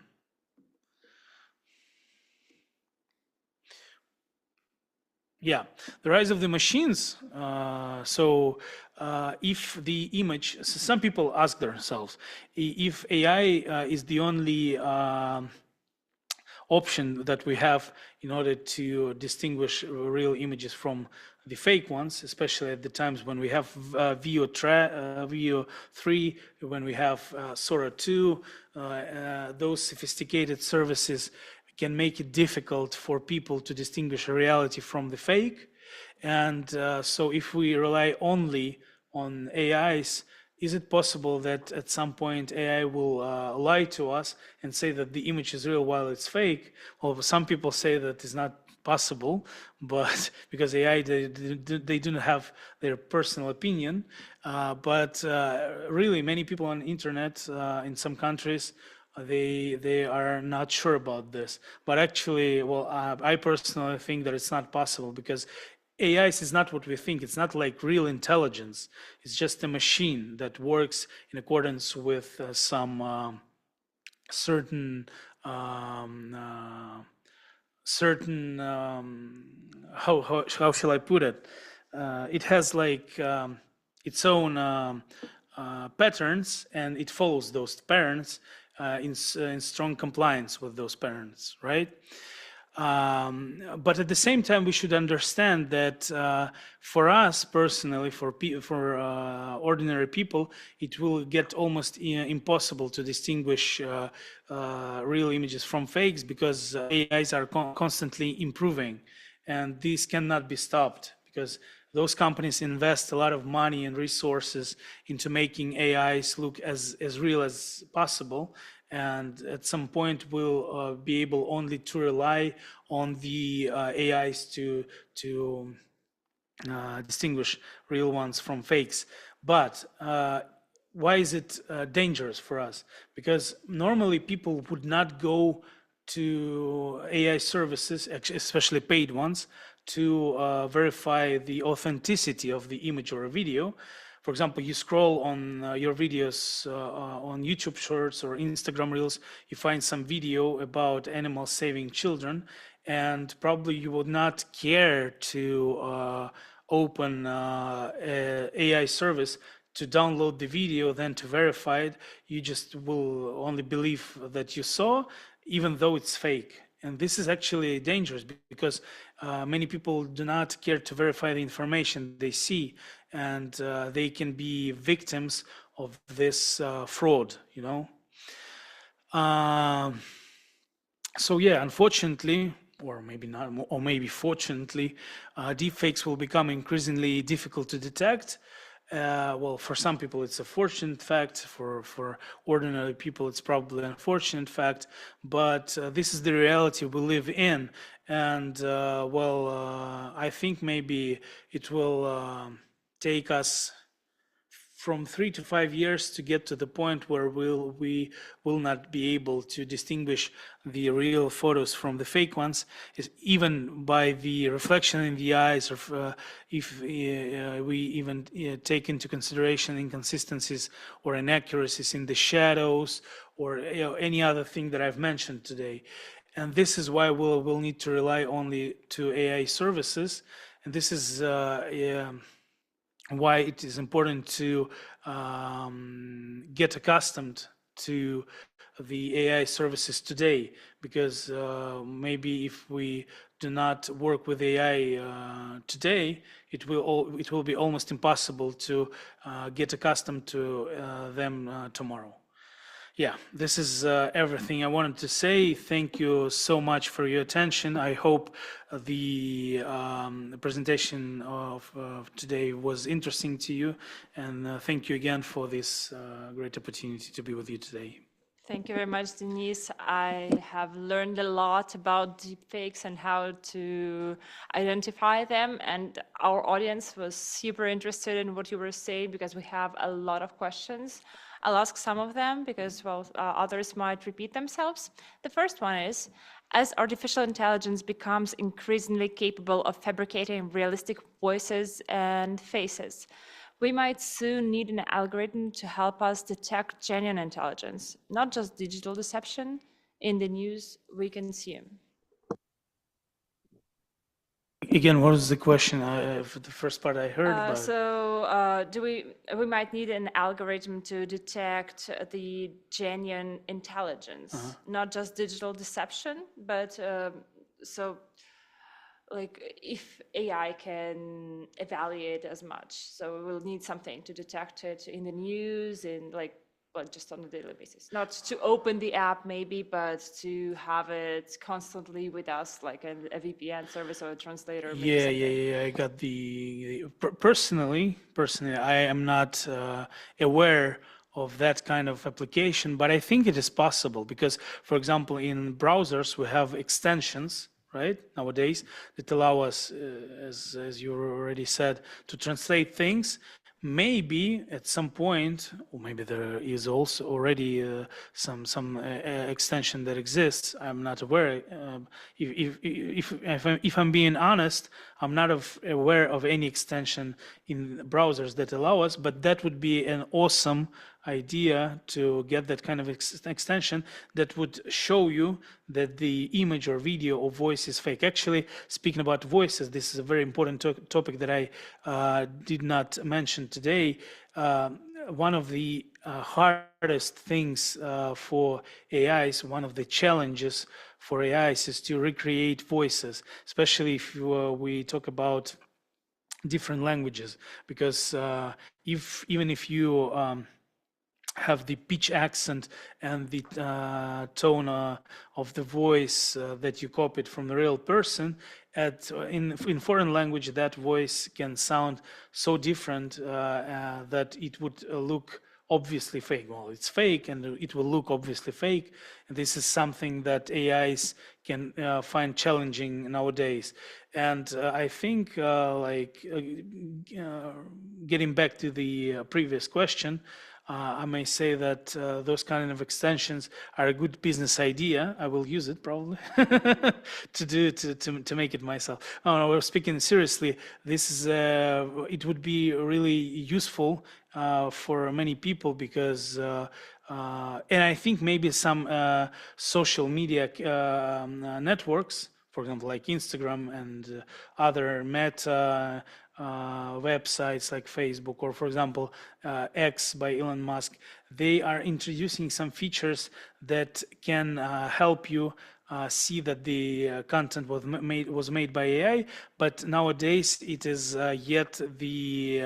Speaker 4: Yeah, the rise of the machines. If the image, so some people ask themselves, if AI is the only option that we have in order to distinguish real images from the fake ones, especially at the times when we have Veo 3, when we have Sora 2, those sophisticated services can make it difficult for people to distinguish reality from the fake. And so if we rely only on AIs, is it possible that at some point AI will lie to us and say that the image is real while it's fake? Well, some people say that is not possible, but because AI, they do not have their personal opinion. But really, many people on the internet in some countries, they are not sure about this. But actually, well, I personally think that it's not possible, because AI is not what we think. It's not like real intelligence. It's just a machine that works in accordance with some certain how shall I put it? It has like its own patterns, and it follows those patterns in strong compliance with those patterns, right? But at the same time, we should understand that for us personally, for ordinary people, it will get almost impossible to distinguish real images from fakes, because AIs are constantly improving, and this cannot be stopped, because those companies invest a lot of money and resources into making AIs look as real as possible. And at some point, we'll be able only to rely on the AIs to distinguish real ones from fakes. But why is it dangerous for us? Because normally people would not go to AI services, especially paid ones, to verify the authenticity of the image or a video. For example, you scroll on your videos on YouTube Shorts or Instagram Reels, you find some video about animals saving children, and probably you would not care to open AI service to download the video, then to verify it. You just will only believe that you saw, even though it's fake. And this is actually dangerous, because many people do not care to verify the information they see, and they can be victims of this fraud, you know. So yeah, unfortunately, or maybe not, or maybe fortunately, deepfakes will become increasingly difficult to detect. Well, for some people it's a fortunate fact, for ordinary people it's probably an unfortunate fact, but this is the reality we live in. And I think maybe it will take us from 3 to 5 years to get to the point where we will not be able to distinguish the real photos from the fake ones, even by the reflection in the eyes, or if we even take into consideration inconsistencies or inaccuracies in the shadows, or any other thing that I've mentioned today. And this is why we'll need to rely only to AI services. And this is why it is important to get accustomed to the AI services today, because maybe if we do not work with AI today, it will be almost impossible to get accustomed to them tomorrow. Yeah, this is everything I wanted to say. Thank you so much for your attention. I hope the presentation of today was interesting to you, and thank you again for this great opportunity to be with you today.
Speaker 1: Thank you very much, Denise. I have learned a lot about deepfakes and how to identify them, and our audience was super interested in what you were saying, because we have a lot of questions. I'll ask some of them because, others might repeat themselves. The first one is, as artificial intelligence becomes increasingly capable of fabricating realistic voices and faces, we might soon need an algorithm to help us detect genuine intelligence, not just digital deception in the news we consume.
Speaker 4: Again, what was the question? For the first part I heard.
Speaker 1: We might need an algorithm to detect the genuine intelligence, not just digital deception, but like if AI can evaluate as much, so we will need something to detect it in the news, in like but just on a daily basis. Not to open the app maybe, but to have it constantly with us, like a VPN service or a translator. Maybe
Speaker 4: Yeah. I got personally, I am not aware of that kind of application, but I think it is possible because, for example, in browsers we have extensions, right, nowadays that allow us, as you already said, to translate things. Maybe at some point, or maybe there is also already some extension that exists. I'm not aware. If I'm being honest, I'm not aware of any extension in browsers that allow us. But that would be an awesome idea to get that kind of extension that would show you that the image or video or voice is fake. Actually, speaking about voices, this is a very important topic that I did not mention today. One of the hardest things for AIs, one of the challenges for AIs is to recreate voices, especially if we talk about different languages, because even if you have the pitch, accent, and the tone of the voice that you copied from the real person, in foreign language, that voice can sound so different that it would look obviously fake. Well, it's fake and it will look obviously fake. And this is something that AIs can find challenging nowadays. And I think getting back to the previous question, I may say that those kind of extensions are a good business idea. I will use it probably to make it myself. No, we're speaking seriously. This is it would be really useful for many people because and I think maybe some social media networks, for example, like Instagram and other Meta websites like Facebook, or for example, X by Elon Musk, they are introducing some features that can help you see that the content was made by AI, but nowadays it is yet the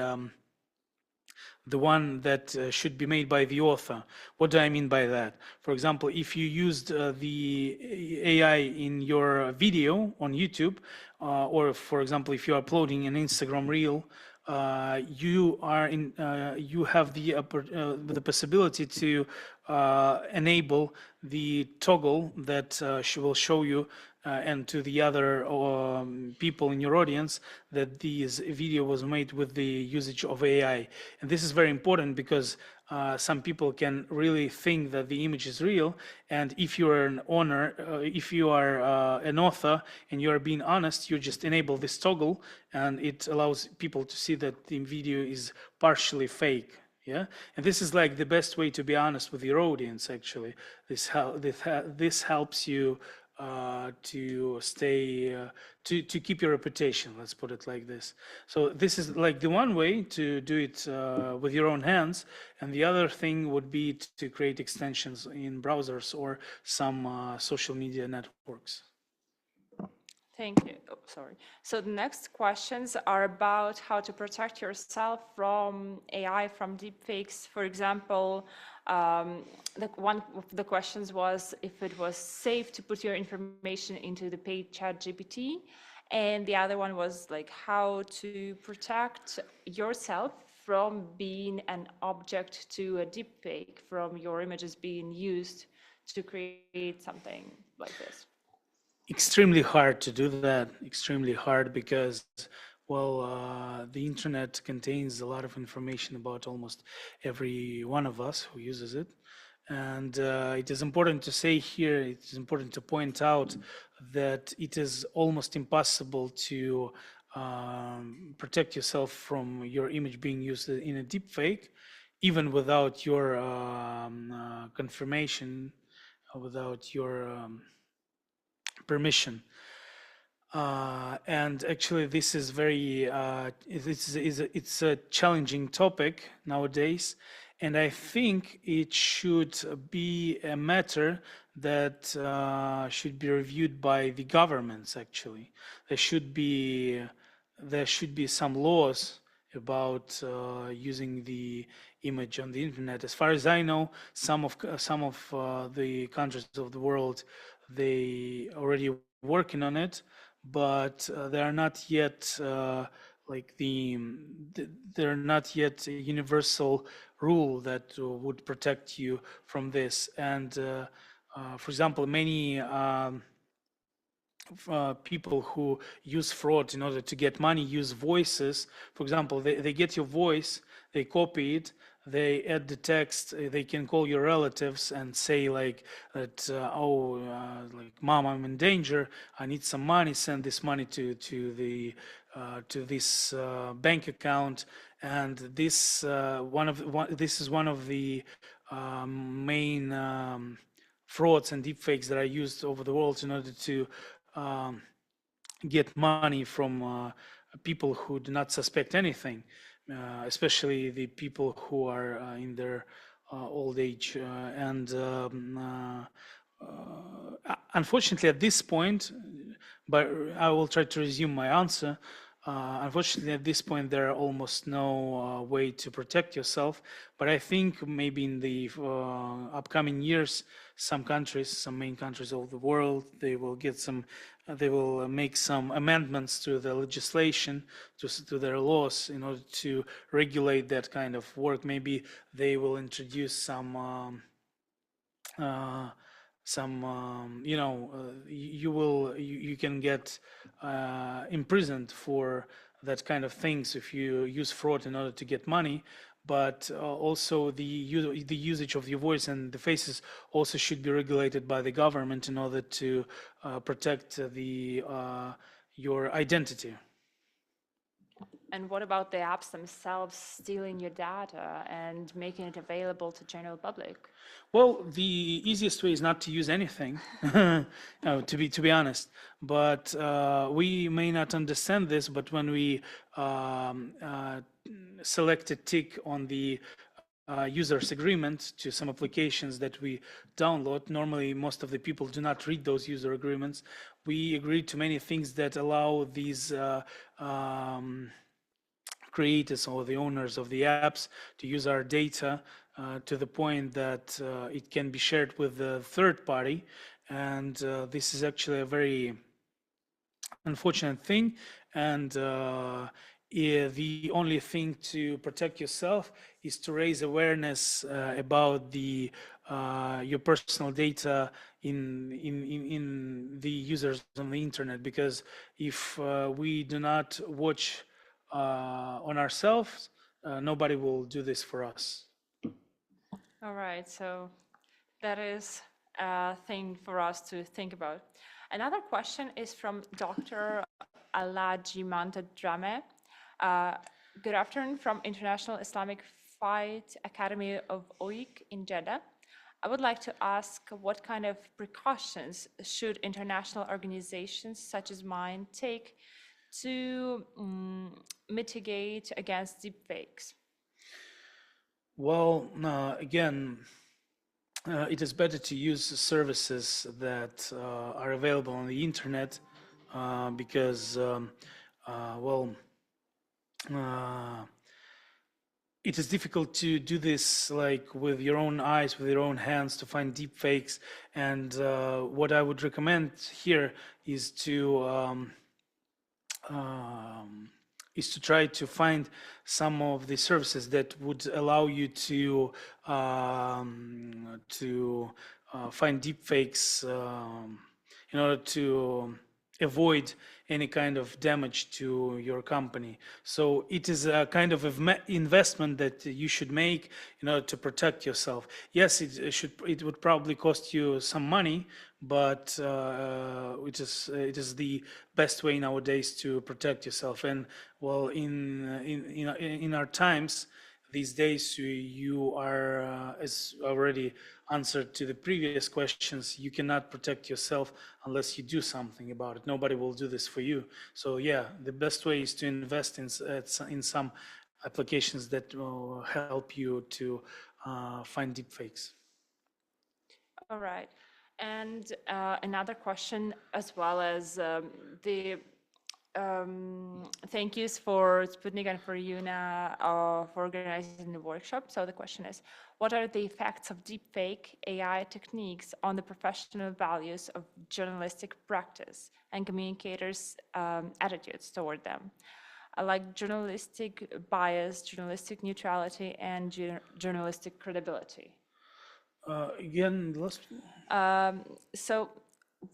Speaker 4: one that should be made by the author. What do I mean by that? For example, if you used the AI in your video on YouTube, or for example, if you're uploading an Instagram reel, you have the possibility to enable the toggle that will show you and to the other people in your audience that this video was made with the usage of AI. And this is very important because some people can really think that the image is real. And if you are an owner, if you are an author and you are being honest, you just enable this toggle and it allows people to see that the video is partially fake. Yeah, and this is like the best way to be honest with your audience. Actually, this helps you to stay to keep your reputation. Let's put it like this. So this is like the one way to do it with your own hands, and the other thing would be to create extensions in browsers or some social media networks.
Speaker 1: Thank you. Oh, sorry. So the next questions are about how to protect yourself from AI, from deepfakes. For example, one of the questions was if it was safe to put your information into the paid ChatGPT, and the other one was like how to protect yourself from being an object to a deepfake, from your images being used to create something like this.
Speaker 4: Extremely hard to do that, extremely hard because, well, the internet contains a lot of information about almost every one of us who uses it. And it is important to say here, it is important to point out that it is almost impossible to protect yourself from your image being used in a deepfake, even without your confirmation, without your permission. And actually this is very it's a challenging topic nowadays, and I think it should be a matter that should be reviewed by the governments. Actually, there should be some laws about using the image on the internet. As far as I know, some of the countries of the world, they already working on it, but they are not yet like they're not yet a universal rule that would protect you from this. And for example, many people who use fraud in order to get money use voices. For example, they get your voice, they copy it, they add the text, they can call your relatives and say like that, like, mom, I'm in danger, I need some money, send this money to this bank account. And this this is one of the main frauds and deepfakes that are used over the world in order to get money from people who do not suspect anything, especially the people who are in their old age. Unfortunately, at this point, but I will try to resume my answer. Unfortunately, at this point, there are almost no way to protect yourself. But I think maybe in the upcoming years, some countries, some main countries of the world, they will get some, they will make some amendments to the legislation, to their laws, in order to regulate that kind of work. Maybe they will introduce some you know, you can get imprisoned for that kind of things if you use fraud in order to get money. But also the usage of your voice and the faces also should be regulated by the government in order to protect your identity.
Speaker 1: And what about the apps themselves stealing your data and making it available to general public?
Speaker 4: Well, the easiest way is not to use anything, to be honest. But we may not understand this, but when we select a tick on the user's agreement to some applications that we download, normally most of the people do not read those user agreements. We agree to many things that allow these creators or the owners of the apps to use our data to the point that it can be shared with the third party. And this is actually a very unfortunate thing. And the only thing to protect yourself is to raise awareness about your personal data in the users on the internet. Because if we do not watch on ourselves, nobody will do this for us.
Speaker 1: All right, so that is a thing for us to think about. Another question is from Dr. Alajimanta Drame. Good afternoon from International Islamic Fight Academy of OIC in Jeddah. I would like to ask what kind of precautions should international organizations such as mine take to mitigate against deepfakes?
Speaker 4: Well, again, it is better to use services that are available on the internet because, it is difficult to do this like with your own eyes, with your own hands, to find deepfakes. And what I would recommend here is to try to find some of the services that would allow you to find deepfakes in order to avoid any kind of damage to your company. So it is a kind of investment that you should make in order to protect yourself. Yes, it would probably cost you some money, but it is the best way nowadays to protect yourself. And well, in our times these days, you are, as already answered to the previous questions, you cannot protect yourself unless you do something about it. Nobody will do this for you. So yeah, the best way is to invest in some applications that will help you to find deepfakes.
Speaker 1: All right. And another question, as well as the thank yous for Sputnik and for Yuna for organizing the workshop. So the question is, what are the effects of deepfake AI techniques on the professional values of journalistic practice and communicators' attitudes toward them? Like journalistic bias, journalistic neutrality, and journalistic credibility.
Speaker 4: Again, last.
Speaker 1: So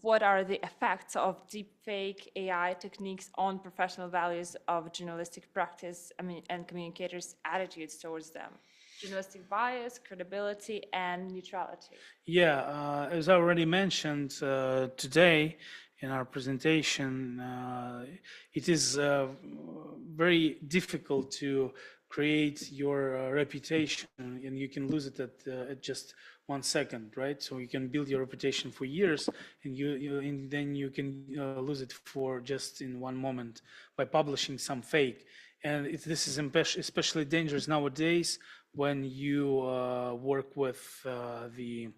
Speaker 1: what are the effects of deepfake AI techniques on professional values of journalistic practice, and communicators' attitudes towards them? Journalistic bias, credibility, and neutrality.
Speaker 4: Yeah, as I already mentioned today in our presentation, it is very difficult to create your reputation, and you can lose it at just 1 second, right? So you can build your reputation for years, and and then you can lose it for just in 1 moment by publishing some fake. And this is especially dangerous nowadays when you work with the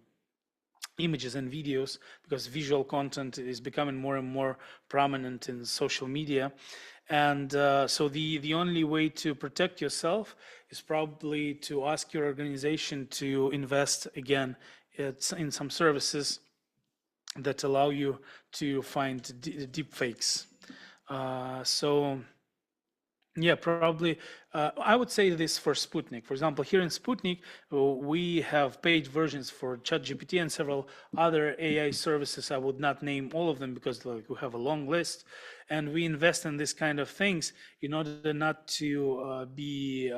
Speaker 4: images and videos, because visual content is becoming more and more prominent in social media. And so the only way to protect yourself is probably to ask your organization to invest again in some services that allow you to find deep fakes. Yeah, probably. I would say this for Sputnik. For example, here in Sputnik, we have paid versions for ChatGPT and several other AI services. I would not name all of them because we have a long list. And we invest in this kind of things in order not to be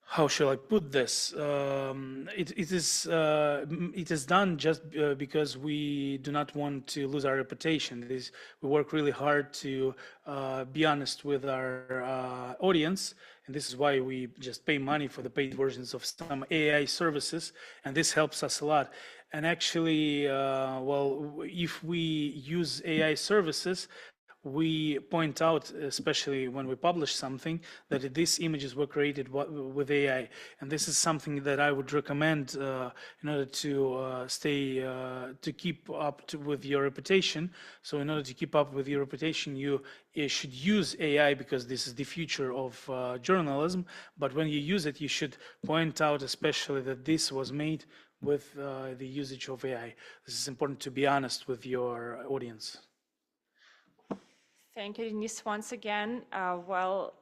Speaker 4: how shall I put this? It is done just because we do not want to lose our reputation. We work really hard to be honest with our audience, and this is why we just pay money for the paid versions of some AI services, and this helps us a lot. And actually, well, if we use AI services, we point out, especially when we publish something, that these images were created with AI. And this is something that I would recommend in order to to keep up with your reputation. So in order to keep up with your reputation, you should use AI because this is the future of journalism. But when you use it, you should point out especially that this was made with the usage of AI. This is important to be honest with your audience.
Speaker 1: Thank you, Denise, once again. Well,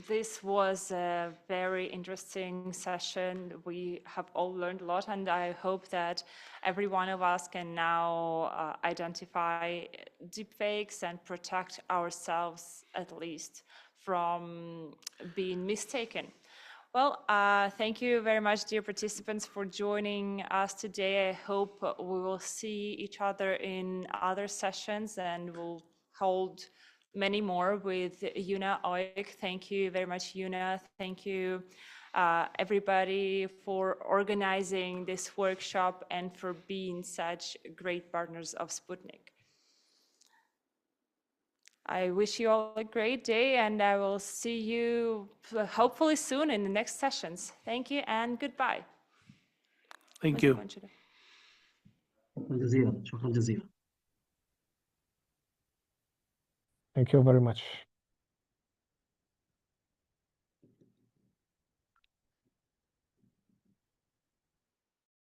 Speaker 1: this was a very interesting session. We have all learned a lot, and I hope that every one of us can now identify deepfakes and protect ourselves, at least, from being mistaken. Well, thank you very much, dear participants, for joining us today. I hope we will see each other in other sessions, and we'll hold many more with Yuna Oik. Thank you very much, Yuna. Thank you, everybody, for organizing this workshop and for being such great partners of Sputnik. I wish you all a great day, and I will see you hopefully soon in the next sessions. Thank you and goodbye.
Speaker 4: Thank you.
Speaker 2: شكرا جزيلا. شكرا جزيلا.
Speaker 3: Thank you very much.